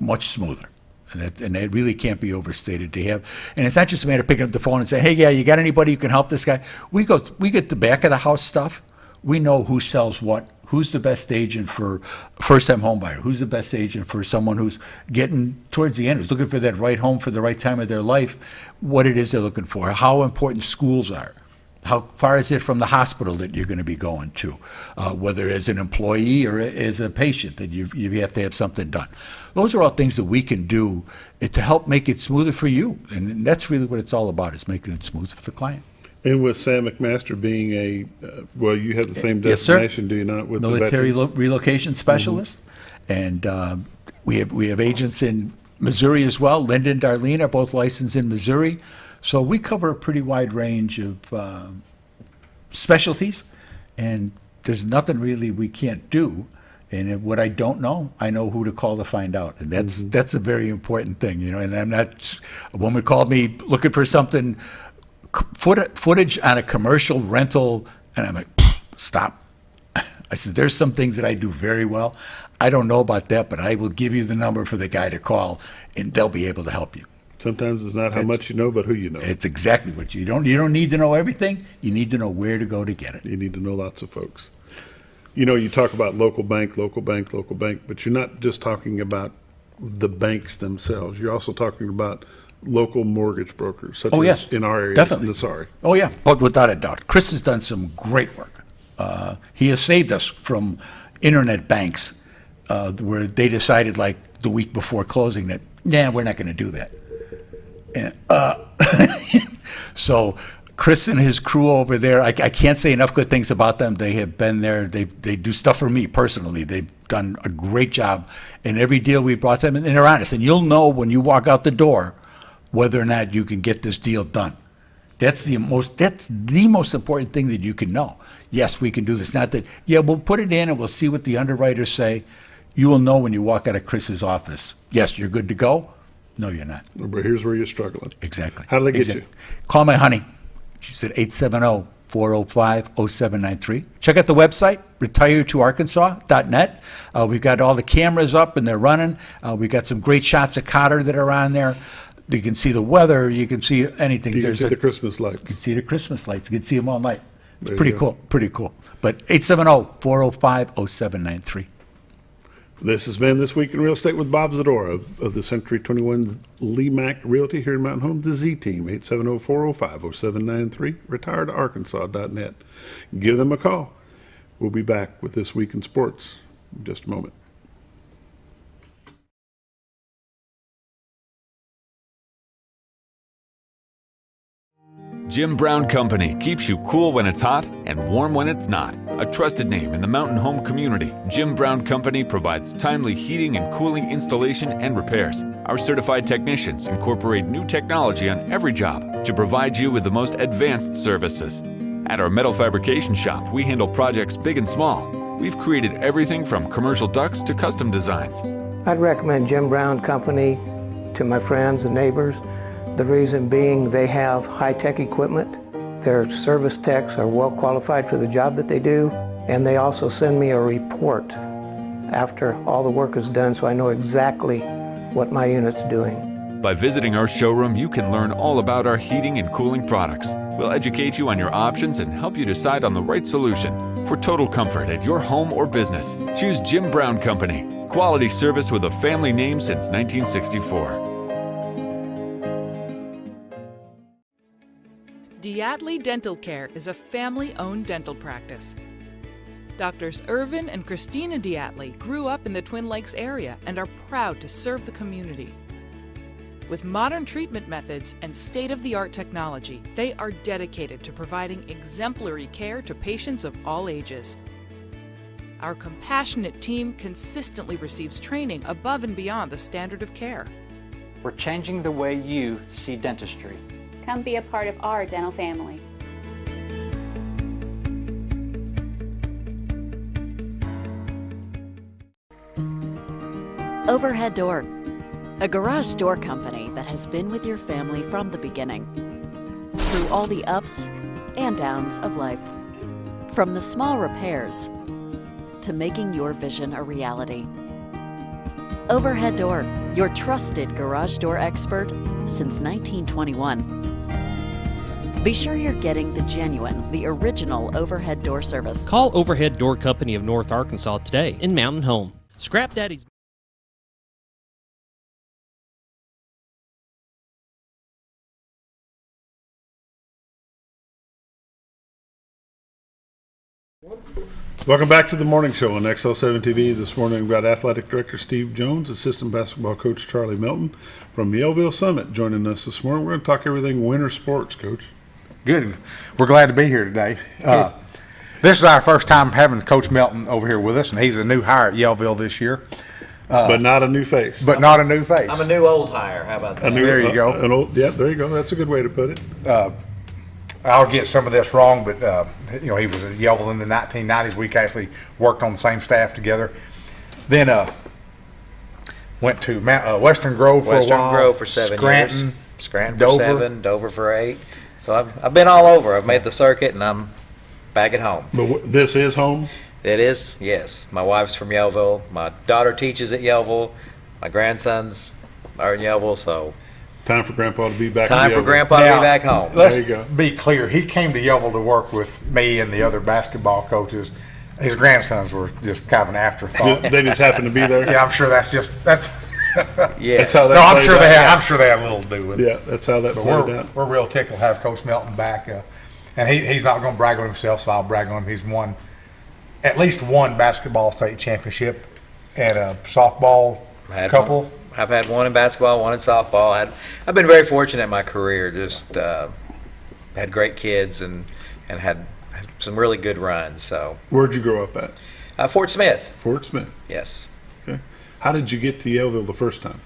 much smoother. And that really can't be overstated to have. And it's not just a matter of picking up the phone and saying, hey, yeah, you got anybody who can help this guy? We get the back of the house stuff. We know who sells what, who's the best agent for first-time home buyer, who's the best agent for someone who's getting towards the end, who's looking for that right home for the right time of their life, what it is they're looking for, how important schools are. How far is it from the hospital that you're going to be going to, whether as an employee or as a patient, that you have to have something done. Those are all things that we can do to help make it smoother for you. And that's really what it's all about, is making it smooth for the client. And with Sam McMaster being well, you have the same destination, do you not, with military the veterans? Relocation specialist. And we have agents in Missouri as well. Linda and Darlene are both licensed in Missouri. So we cover a pretty wide range of specialties, and there's nothing really we can't do. And what I don't know, I know who to call to find out, and that's a very important thing, you know. And I'm not. A woman called me looking for something, footage on a commercial rental, and I'm like, stop. I said, there's some things that I do very well. I don't know about that, but I will give you the number for the guy to call, and they'll be able to help you. Sometimes it's not how much you know, but who you know. It's exactly what you don't. You don't need to know everything. You need to know where to go to get it. You need to know lots of folks. You know, you talk about local bank, but you're not just talking about the banks themselves. You're also talking about local mortgage brokers, such as in our area, definitely. in the SARI. Oh, yeah, without a doubt. Chris has done some great work. He has saved us from internet banks where they decided, like the week before closing, that, we're not going to do that. And, so Chris and his crew over there, I can't say enough good things about them. They have been there. They do stuff for me personally. They've done a great job in every deal we brought them, and they're honest. And you'll know when you walk out the door whether or not you can get this deal done. That's the most important thing that you can know. Yes, we can do this. Not that, we'll put it in and we'll see what the underwriters say. You will know when you walk out of Chris's office. Yes, you're good to go. No, you're not. But here's where you're struggling. Exactly. How do they get you? Call my honey. She said 870-405-0793. Check out the website, retiretoarkansas.net. We've got all the cameras up and they're running. We've got some great shots of Cotter that are on there. You can see the weather. You can see anything. You can see the Christmas lights. You can see the Christmas lights. You can see them all night. It's pretty cool. Pretty cool. But 870-405-0793. This has been This Week in Real Estate with Bob Zdora of the Century 21 LeMac Realty here in Mountain Home. The Z Team, 870-405-0793, retiredarkansas.net. Give them a call. We'll be back with This Week in Sports in just a moment. Jim Brown Company keeps you cool when it's hot and warm when it's not. A trusted name in the mountain home community, Jim Brown Company provides timely heating and cooling installation and repairs. Our certified technicians incorporate new technology on every job to provide you with the most advanced services. At our metal fabrication shop, we handle projects big and small. We've created everything from commercial ducts to custom designs. I'd recommend Jim Brown Company to my friends and neighbors. The reason being they have high-tech equipment. Their service techs are well qualified for the job that they do, and they also send me a report after all the work is done so I know exactly what my unit's doing. By visiting our showroom, you can learn all about our heating and cooling products. We'll educate you on your options and help you decide on the right solution. For total comfort at your home or business, choose Jim Brown Company. Quality service with a family name since 1964. Diatley Dental Care is a family-owned dental practice. Doctors Irvin and Christina Diatley grew up in the Twin Lakes area and are proud to serve the community. With modern treatment methods and state-of-the-art technology, they are dedicated to providing exemplary care to patients of all ages. Our compassionate team consistently receives training above and beyond the standard of care. We're changing the way you see dentistry. Come be a part of our dental family. Overhead Door, a garage door company that has been with your family from the beginning, through all the ups and downs of life. From the small repairs to making your vision a reality. Overhead Door, your trusted garage door expert since 1921. Be sure you're getting the genuine, the original overhead door service. Call Overhead Door Company of North Arkansas today in Mountain Home. Scrap Daddy's. Welcome back to the morning show on XL7-TV. This morning we've got Athletic Director Steve Jones, Assistant Basketball Coach Charlie Melton from Yellville Summit joining us this morning. We're going to talk everything winter sports, Coach. Good. We're glad to be here today. This is our first time having Coach Melton over here with us, and he's a new hire at Yellville this year. But not a new face. But not a new face. I'm a new old hire. How about that? There you go. Yeah, there you go. That's a good way to put it. I'll get some of this wrong, but he was at Yellville in the 1990s. We actually worked on the same staff together. Then went to Western Grove for a while. Western Grove for 7 Scranton, years. Scranton Dover. for 7, Dover for 8. So I've been all over. I've made the circuit, and I'm back at home. But this is home? It is, yes. My wife's from Yellville. My daughter teaches at Yellville. My grandsons are in Yellville, so. Time for Grandpa to be back. Time for Grandpa to be back home. Let's be clear. He came to Yellville to work with me and the other basketball coaches. His grandsons were just kind of an afterthought. They just happened to be there? Yeah, I'm sure that's. Yes. That's how that I'm sure they had a little to do with it. Yeah, that's how that played out. We're real tickled to have Coach Melton back. And he's not going to brag on himself, so I'll brag on him. He's won at least one basketball state championship and a softball couple. I've had one in basketball, one in softball. I've been very fortunate in my career. Just had great kids and had some really good runs. So. Where'd you grow up at? Fort Smith. Fort Smith. Yes. Okay. How did you get to Yellville the first time?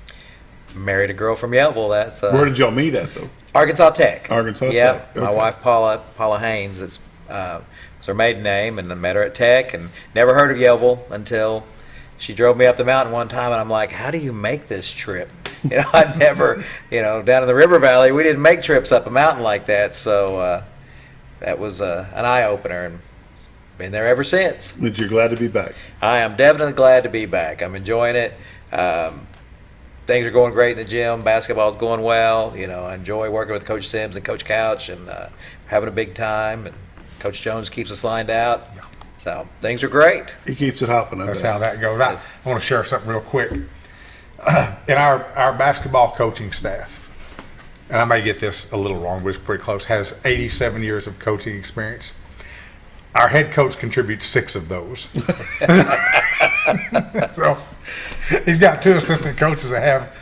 Married a girl from Yellville. That's. Where did y'all meet at though? Arkansas Tech. Arkansas Tech. Okay. My wife Paula Haynes. It's her maiden name, and I met her at Tech, and never heard of Yellville until she drove me up the mountain one time, and I'm like, how do you make this trip? I'd never, down in the river valley, we didn't make trips up a mountain like that. So that was an eye-opener, and been there ever since. But you're glad to be back? I am definitely glad to be back. I'm enjoying it. Things are going great in the gym. Basketball's going well. I enjoy working with Coach Sims and Coach Couch and having a big time. And Coach Jones keeps us lined out. So things are great. He keeps it hopping. That's how that goes. I want to share something real quick. In our basketball coaching staff, and I may get this a little wrong, but it's pretty close, has 87 years of coaching experience. Our head coach contributes 6 of those. So he's got 2 assistant coaches that have,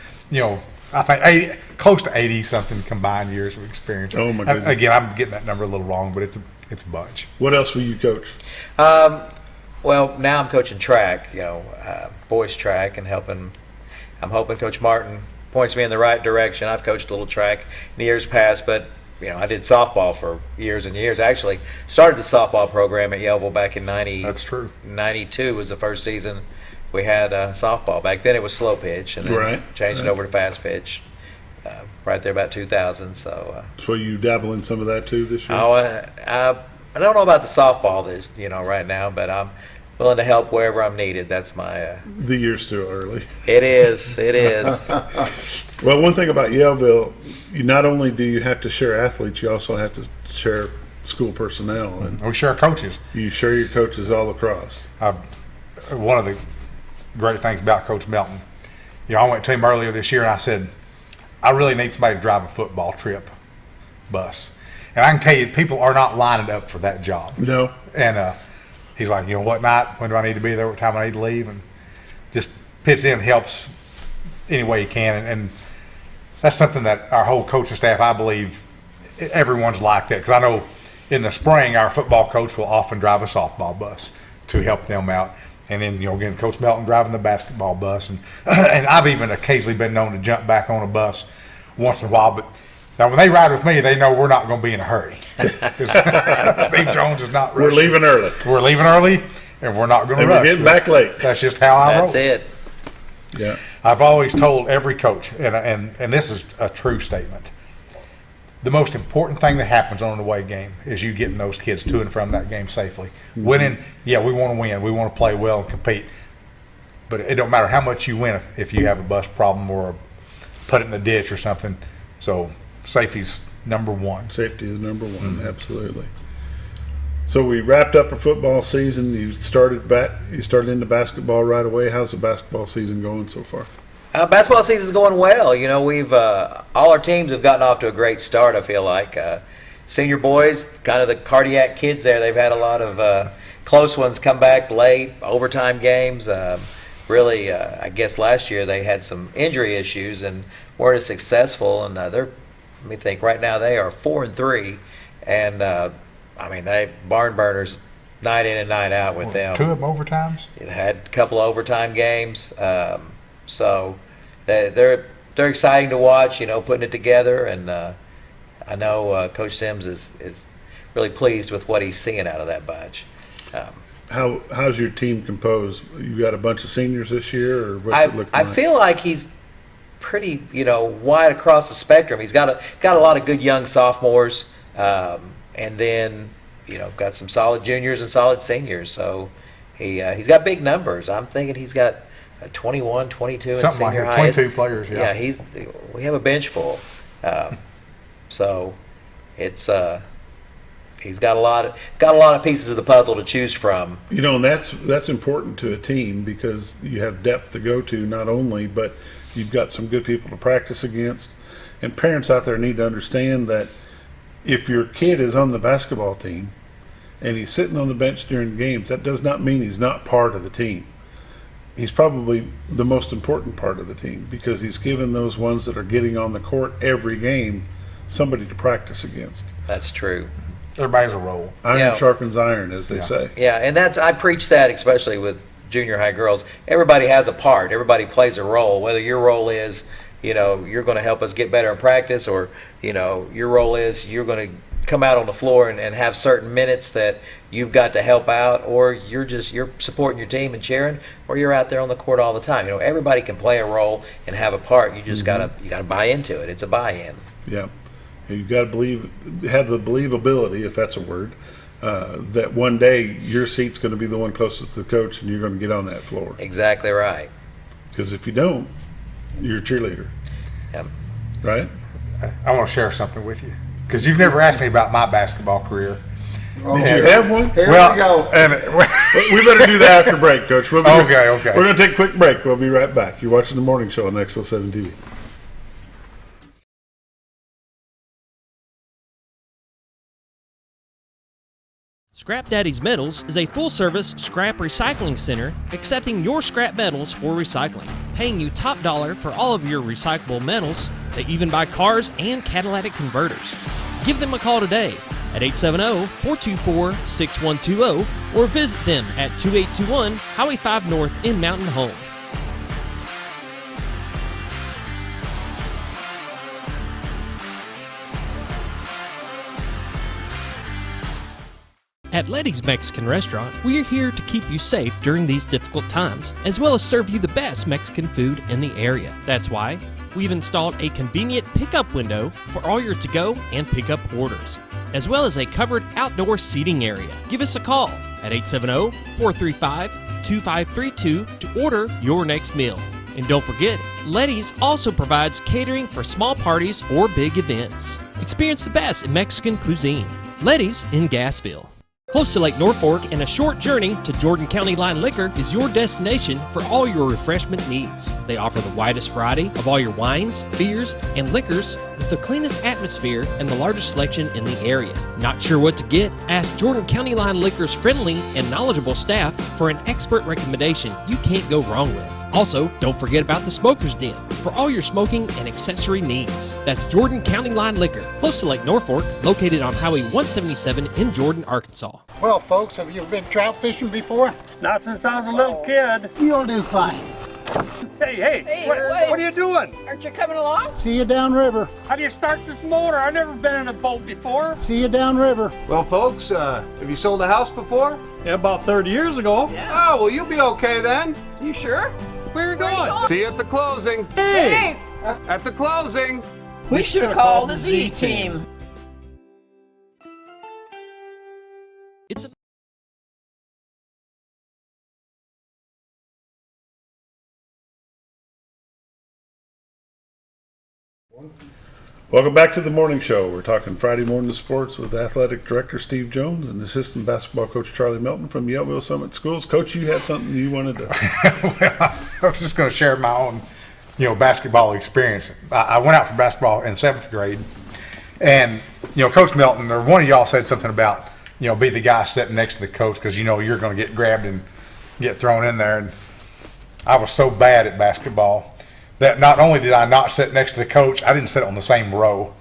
I think close to 80 something combined years of experience. Oh my goodness! Again, I'm getting that number a little wrong, but it's a bunch. What else will you coach? Well, now I'm coaching track, boys track, and I'm hoping Coach Martin points me in the right direction. I've coached a little track in the years past, but I did softball for years and years. I actually started the softball program at Yellville back in 90. That's true. 92 was the first season we had softball. Back then it was slow pitch, and then changed it over to fast pitch right there about 2000. So you dabble in some of that too this year? Oh, I don't know about the softball right now, but I'm willing to help wherever I'm needed. That's my. The year's still early. It is. It is. Well, one thing about Yellville, not only do you have to share athletes, you also have to share school personnel, and we share coaches. You share your coaches all across. One of the great things about Coach Melton, I went to him earlier this year and I said, I really need somebody to drive a football trip bus. And I can tell you, people are not lining up for that job. No. And he's like, what night? When do I need to be there? What time I need to leave? And just pitches in, helps any way he can. And that's something that our whole coaching staff, I believe, everyone's like that. Because I know in the spring, our football coach will often drive a softball bus to help them out. And then, again, Coach Melton driving the basketball bus. And I've even occasionally been known to jump back on a bus once in a while. But now, when they ride with me, they know we're not going to be in a hurry. Steve Jones is not rushing. We're leaving early. We're leaving early, and we're not going to rush. We're getting back late. That's just how I roll. That's it. Yeah. I've always told every coach, and this is a true statement, the most important thing that happens on an away game is you getting those kids to and from that game safely. Mm-hmm. Winning, we want to win. We want to play well and compete. But it don't matter how much you win if you have a bus problem or put it in the ditch or something. So safety's number one. Safety is number one, absolutely. So we wrapped up our football season. You started into basketball right away. How's the basketball season going so far? Basketball season's going well. We've all our teams have gotten off to a great start. I feel like senior boys, kind of the cardiac kids there. They've had a lot of close ones come back late, overtime games. Really, I guess last year they had some injury issues and weren't as successful. And let me think. Right now they are 4-3, and they barn burners night in and night out with them. 2 of them overtimes. They had a couple of overtime games. So they're exciting to watch, putting it together, and I know Coach Sims is really pleased with what he's seeing out of that bunch. How's your team composed? You got a bunch of seniors this year, or what's it looking like? I feel like he's pretty, wide across the spectrum. He's got a lot of good young sophomores, and then got some solid juniors and solid seniors. So he's got big numbers. I'm thinking he's got 21, 22 in something senior like high. 22 players. Yeah, we have a bench full. So it's he's got a lot of pieces of the puzzle to choose from. And that's important to a team because you have depth to go to not only, but you've got some good people to practice against. And parents out there need to understand that if your kid is on the basketball team and he's sitting on the bench during games, that does not mean he's not part of the team. He's probably the most important part of the team because he's given those ones that are getting on the court every game somebody to practice against. That's true. Everybody has a role. Iron sharpens iron, as they say. Yeah, and I preach that especially with junior high girls. Everybody has a part. Everybody plays a role. Whether your role is, you're going to help us get better in practice, or your role is you're going to come out on the floor and have certain minutes that you've got to help out, or you're supporting your team and cheering, or you're out there on the court all the time. Everybody can play a role and have a part. You just gotta buy into it. It's a buy-in. Yeah, you've got to have the believability, if that's a word, that one day your seat's going to be the one closest to the coach, and you're going to get on that floor. Exactly right. Because if you don't, you're a cheerleader. Yep. Right. I want to share something with you. Because you've never asked me about my basketball career. Did you have one? Here we go. We better do that after break, Coach. We'll be Okay. We're going to take a quick break. We'll be right back. You're watching the morning show on XL7-TV. Scrap Daddy's Metals is a full-service scrap recycling center accepting your scrap metals for recycling, paying you top dollar for all of your recyclable metals. They even buy cars and catalytic converters. Give them a call today at 870-424-6120 or visit them at 2821 Highway 5 North in Mountain Home. At Letty's Mexican Restaurant, we are here to keep you safe during these difficult times, as well as serve you the best Mexican food in the area. That's why we've installed a convenient pickup window for all your to-go and pickup orders, as well as a covered outdoor seating area. Give us a call at 870-435-2532 to order your next meal. And don't forget, Letty's also provides catering for small parties or big events. Experience the best in Mexican cuisine. Letty's in Gassville. Close to Lake Norfolk and a short journey to Jordan County Line Liquor is your destination for all your refreshment needs. They offer the widest variety of all your wines, beers, and liquors with the cleanest atmosphere and the largest selection in the area. Not sure what to get? Ask Jordan County Line Liquor's friendly and knowledgeable staff for an expert recommendation you can't go wrong with. Also, don't forget about the Smoker's Den for all your smoking and accessory needs. That's Jordan County Line Liquor, close to Lake Norfolk, located on Highway 177 in Jordan, Arkansas. Well, folks, have you been trout fishing before? Not since I was a little kid. You'll do fine. Hey, what are you doing? Aren't you coming along? See you downriver. How do you start this motor? I've never been in a boat before. See you downriver. Well, folks, have you sold a house before? Yeah, about 30 years ago. Yeah. Oh, well, you'll be okay then. You sure? Where are you going? See you at the closing. Hey! At the closing. We should have called the Z-Team. It's a Welcome back to the morning show. We're talking Friday morning sports with Athletic Director Steve Jones and Assistant Basketball Coach Charlie Melton from Yellville Summit Schools. Coach, you had something you wanted to... Well, I was just going to share my own, basketball experience. I went out for basketball in 7th grade, and, Coach Melton, or one of y'all said something about, be the guy sitting next to the coach because, you're going to get grabbed and get thrown in there. And I was so bad at basketball that not only did I not sit next to the coach, I didn't sit on the same row.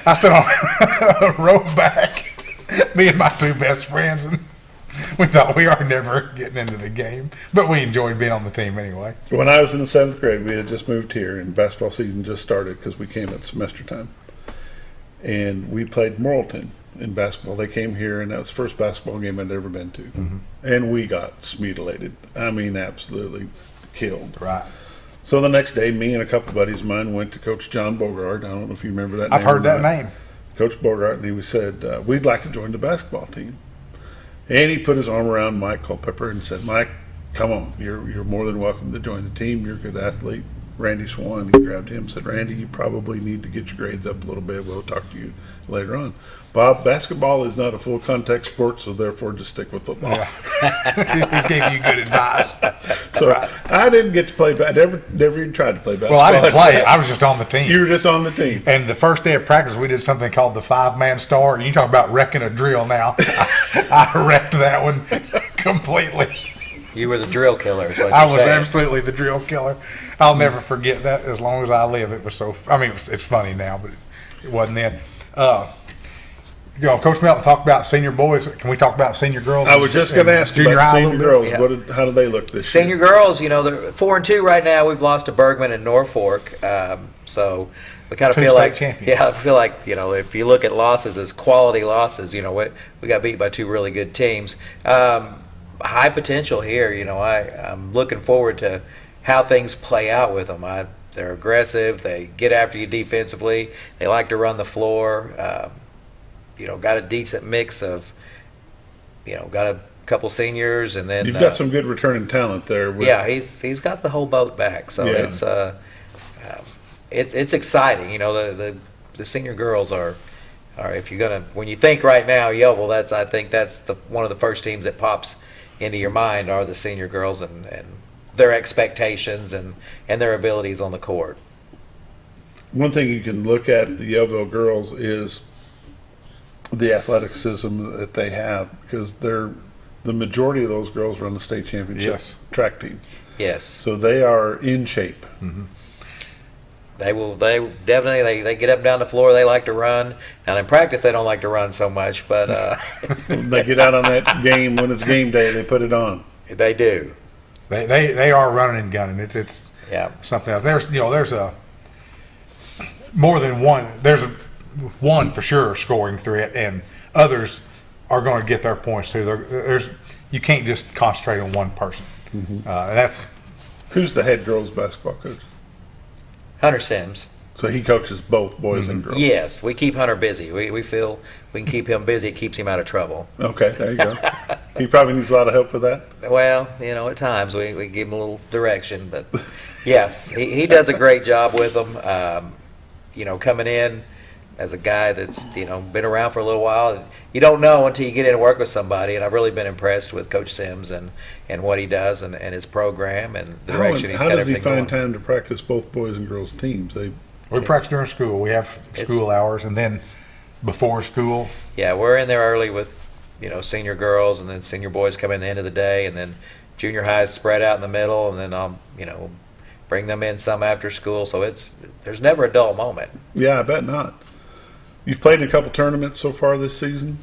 I stood on a row back, me and my two best friends, and we thought we are never getting into the game. But we enjoyed being on the team anyway. When I was in the 7th grade, we had just moved here, and basketball season just started because we came at semester time. And we played Melton in basketball. They came here, and that was the first basketball game I'd ever been to. Mm-hmm. And we got mutilated. I mean, absolutely killed. Right. So the next day, me and a couple buddies of mine went to Coach John Bogart. I don't know if you remember that name. I've heard that name. Coach Bogart, and he said, we'd like to join the basketball team. And he put his arm around Mike Culpepper and said, Mike, come on. You're more than welcome to join the team. You're a good athlete. Randy Swan, he grabbed him and said, Randy, you probably need to get your grades up a little bit. We'll talk to you later on. Bob, basketball is not a full contact sport, so therefore just stick with football. Yeah. He gave you good advice. So right. I didn't get to play, never even tried to play basketball. Well, I didn't play. I was just on the team. You were just on the team. And the first day of practice, we did something called the 5-man star. You talk about wrecking a drill now. I wrecked that one completely. You were the drill killer. Is what I you're was saying. absolutely the drill killer. I'll never forget that as long as I live. It was so. I mean, it's funny now, but it wasn't then. Coach Melton talked about senior boys. Can we talk about senior girls? I was just going to ask you about senior girls. Yeah. How do they look this senior year? Girls, they're 4-2 right now. We've lost to Bergman and Norfolk, so we kind of feel like champions. Yeah, I feel like if you look at losses as quality losses, we got beat by two really good teams. High potential here. I'm looking forward to how things play out with them. They're aggressive. They get after you defensively. They like to run the floor. Got a decent mix of, got a couple seniors, and then you've got some good returning talent there. Yeah, he's got the whole boat back, so yeah. It's exciting. The senior girls are or if you're gonna, when you think right now Yellville, I think that's one of the first teams that pops into your mind are the senior girls and their expectations and their abilities on the court. One thing you can look at the Yellville girls is the athleticism that they have, because the majority of those girls run the state championship track team. Yes. So they are in shape. Mm-hmm. They definitely they get up and down the floor. They like to run. Now in practice they don't like to run so much, but they get out on that game when it's game day. They put it on. They do. They are running and gunning. It's something else. There's a more than one. There's one for sure scoring threat, and others are going to get their points too. You can't just concentrate on one person. Mm-hmm. And that's who's the head girls basketball coach? Hunter Sims. So he coaches both boys and girls. Yes, we keep Hunter busy. We feel we can keep him busy. It keeps him out of trouble. Okay, there you go. He probably needs a lot of help with that. Well, at times we give him a little direction, but yes, he does a great job with them. Coming in as a guy that's been around for a little while, you don't know until you get in and work with somebody. And I've really been impressed with Coach Sims and what he does and his program and the direction he's got everything How does he find going. time to practice both boys and girls teams? We practice during school. We have school hours, and then before school. Yeah, we're in there early with senior girls, and then senior boys come in the end of the day, and then junior highs spread out in the middle, and then we'll bring them in some after school. So there's never a dull moment. Yeah, I bet not. You've played in a couple tournaments so far this season?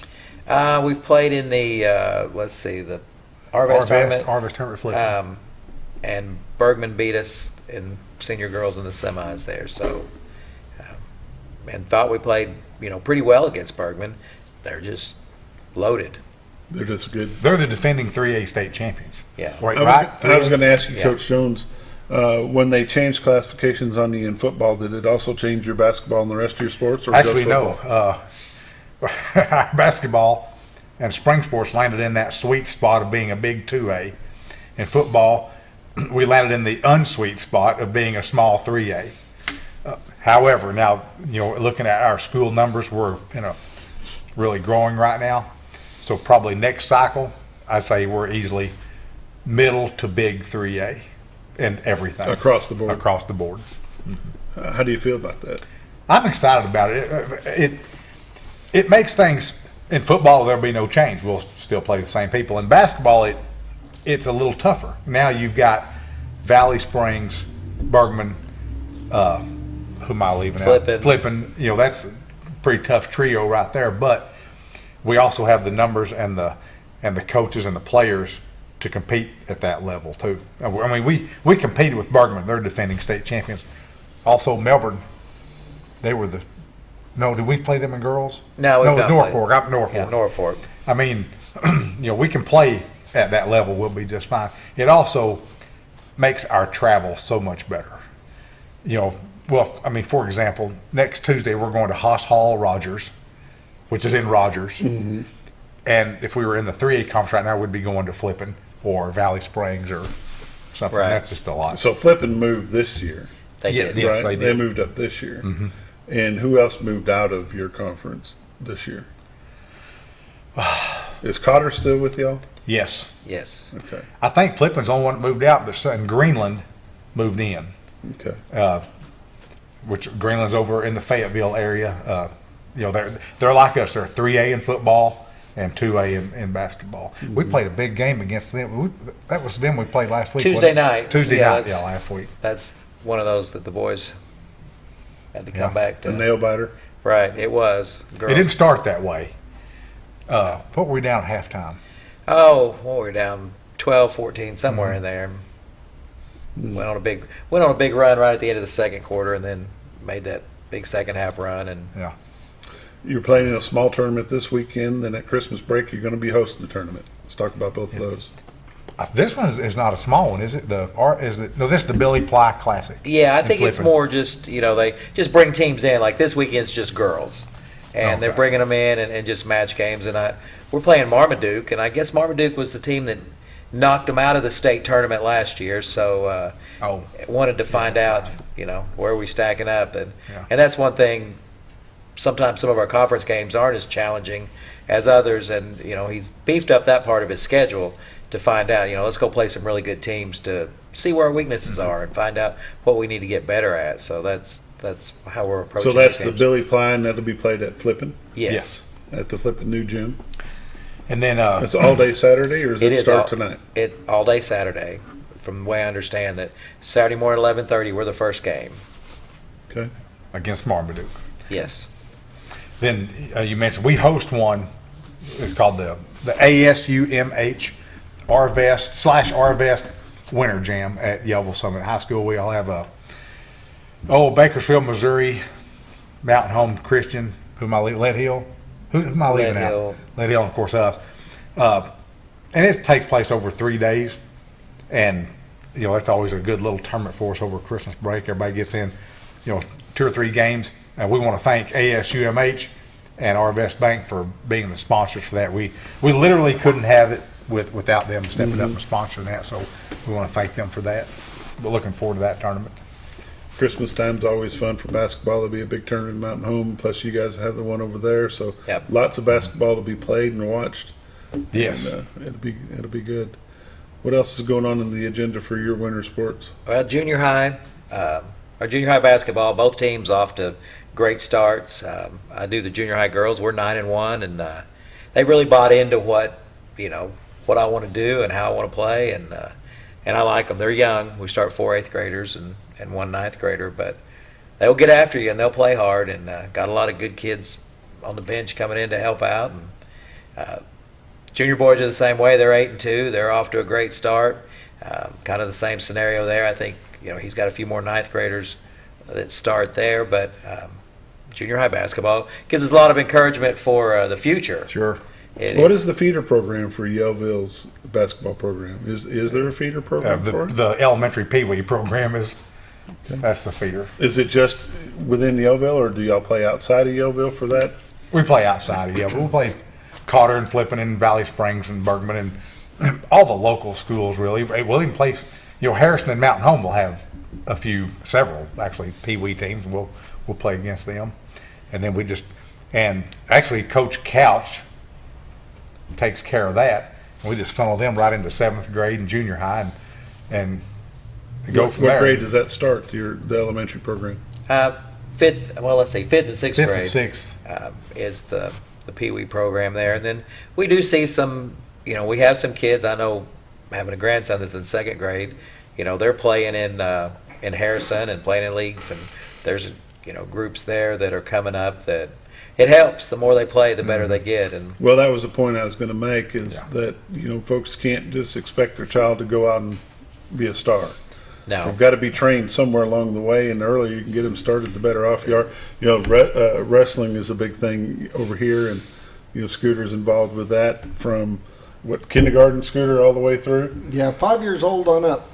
We've played in the the Arvest tournament. Arvest tournament flipping. And Bergman beat us in senior girls in the semis there. So, and thought we played pretty well against Bergman. They're just loaded. They're just good. They're the defending 3A state champions. Yeah. Right. I was going to ask you, Coach Jones, when they changed classifications on you in football, did it also change your basketball and the rest of your sports? Or Actually, just no. Basketball and spring sports landed in that sweet spot of being a big 2A. In football, we landed in the unsweet spot of being a small 3A. However, now looking at our school numbers, we're really growing right now. So probably next cycle, I say we're easily middle to big 3A in everything across the board. Across the board. Mm-hmm. How do you feel about that? I'm excited about it. It makes things in football. There'll be no change. We'll still play the same people. In basketball, it's a little tougher. Now you've got Valley Springs, Bergman. Who am I leaving out? Flipping. That's a pretty tough trio right there. But we also have the numbers and the coaches and the players to compete at that level too. I mean, we competed with Bergman. They're defending state champions. Also, Melbourne. They were did we play them in girls? No, it was Norfolk. I'm Norfolk. Yeah, Norfolk. I mean, we can play at that level. We'll be just fine. It also makes our travel so much better. For example, next Tuesday we're going to Haas Hall, Rogers, which is in Rogers. Mm-hmm. And if we were in the 3A conference right now, we'd be going to Flippin or Valley Springs or something. Right. That's just a lot. So Flippin moved this year. They did. Yes, right? they did. They moved up this year. Mm-hmm. And who else moved out of your conference this year? Is Cotter still with y'all? Yes. Yes. Okay. I think Flippin's the only one that moved out, but Greenland moved in. Okay. Which Greenland's over in the Fayetteville area. They're like us. They're 3A in football and 2A in basketball. Mm-hmm. We played a big game against them. That was them we played last week. Tuesday night. Last week. That's one of those that the boys had to come back to. A nail biter. Right. It was. Girls. It didn't start that way. What were we down at halftime? Oh, well, we were down 12, 14, somewhere in there. Went on a big run right at the end of the second quarter, and then made that big second half run. And yeah, you're playing in a small tournament this weekend. Then at Christmas break, you're going to be hosting a tournament. Let's talk about both of those. This one is not a small one, is it? This is the Billy Ply Classic. Yeah, I think it's more just they just bring teams in. Like this weekend's just girls, and they're bringing them in and just match games. And we're playing Marmaduke, and I guess Marmaduke was the team that knocked them out of the state tournament last year. So wanted to find out where we stacking up, and that's one thing sometimes some of our conference games aren't as challenging as others, and he's beefed up that part of his schedule to find out, let's go play some really good teams to see where our weaknesses are and find out what we need to get better at. So that's how we're approaching. So that's these the games. Billy Pline that'll be played at Flippin. Yes. At the Flippin new gym. And then it's all day Saturday, or does it start tonight? It all day Saturday. From the way I understand that Saturday morning 11:30 we're the first game. Okay. Against Marmaduke. Yes. Then you mentioned we host one. It's called the ASUMH RVest Winter Jam at Yellville Summit High School. We all have Bakersfield, Missouri, Mountain Home Christian. Who am I leaving? Lead Hill. Who am I leaving out? Lead Hill, of course, us. And it takes place over 3 days, and that's always a good little tournament for us over Christmas break. Everybody gets in, 2 or 3 games, and we want to thank ASUMH and RVest Bank for being the sponsors for that. We literally couldn't have it without them stepping up and sponsoring that, so we want to thank them for that. We're looking forward to that tournament. Christmas time's always fun for basketball. There'll be a big tournament in Mountain Home. Plus, you guys have the one over there, so lots of basketball to be played and watched. Yes, and, it'll be good. What else is going on in the agenda for your winter sports? Well, junior high, our junior high basketball. Both teams off to great starts. I do the junior high girls. We're 9-1, and they really bought into what I want to do and how I want to play, and I like them. They're young. We start 4 8th graders and 1 9th grader, but they'll get after you and they'll play hard, and got a lot of good kids on the bench coming in to help out. And junior boys are the same way. They're 8-2. They're off to a great start. Kind of the same scenario there. I think he's got a few more 9th graders that start there, but junior high basketball gives us a lot of encouragement for the future. Sure. What is the feeder program for Yellville's basketball program? Is there a feeder program for it? The elementary Pee Wee program is. Okay. That's the feeder. Is it just within Yellville, or do y'all play outside of Yellville for that? We play outside of Yellville. We'll play Cotter and Flippin and Valley Springs and Bergman and all the local schools, really. We'll even play, Harrison and Mountain Home will have several actually Pee Wee teams. We'll play against them. And then and actually Coach Couch takes care of that. And we just funnel them right into 7th grade and junior high and go from there. What grade does that start, the elementary program? 5th, well, let's say 5th and 6th grade. 5th and 6th. Is the Pee Wee program there. And then we do see some, we have some kids. I know, having a grandson that's in 2nd grade, they're playing in Harrison and playing in leagues, and there's, groups there that are coming up that it helps. The more they play, the better they get. And well, that was the point I was going to make, is that, folks can't just expect their child to go out and be a star. No. They've got to be trained somewhere along the way, and the earlier you can get them started, the better off you are. Wrestling is a big thing over here, and Scooter's involved with that from kindergarten, Scooter, all the way through. Yeah, 5 years old on up.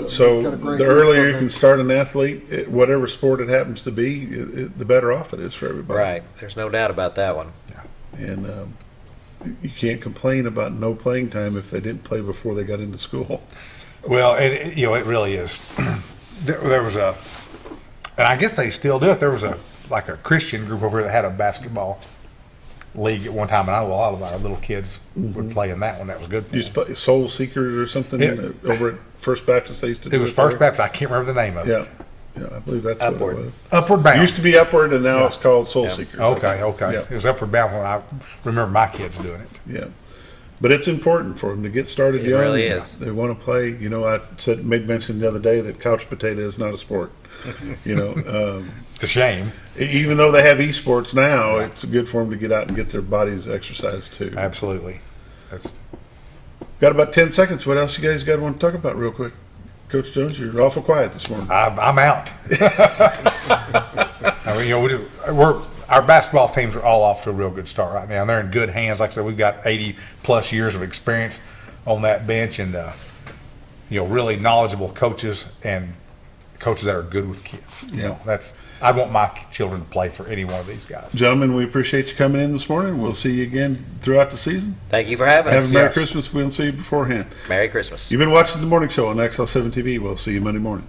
So the earlier you can start an athlete, whatever sport it happens to be, the better off it is for everybody. Right. There's no doubt about that one. Yeah. And you can't complain about no playing time if they didn't play before they got into school. Well, it really is. There was and I guess they still do it. There was a Christian group over here that had a basketball league at one time, and a lot of our little kids would play in that one. That was good. You used to play Soul Seekers or something over at First Baptist. They used to do it was First Baptist. I can't remember the name of it. Yeah, I believe that's what it was. Upward Bound. It used to be Upward, and now it's called Soul Seekers. Okay. Yeah. It was Upward Bound when I remember my kids doing it. Yeah. But it's important for them to get started young. It really is. They want to play. I made mention the other day that couch potato is not a sport. It's a shame. Even though they have esports now, it's good for them to get out and get their bodies exercised too. Absolutely. Got about 10 seconds. What else you guys got to want to talk about real quick? Coach Jones, you're awful quiet this morning. I'm out. Our basketball teams are all off to a real good start right now. They're in good hands. Like I said, we've got 80-plus years of experience on that bench, and really knowledgeable coaches and coaches that are good with kids. I want my children to play for any one of these guys. Gentlemen, we appreciate you coming in this morning. We'll see you again throughout the season. Thank you for having us. Have a Merry Christmas. We'll see you beforehand. Merry Christmas. You've been watching The Morning Show on XL7-TV. We'll see you Monday morning.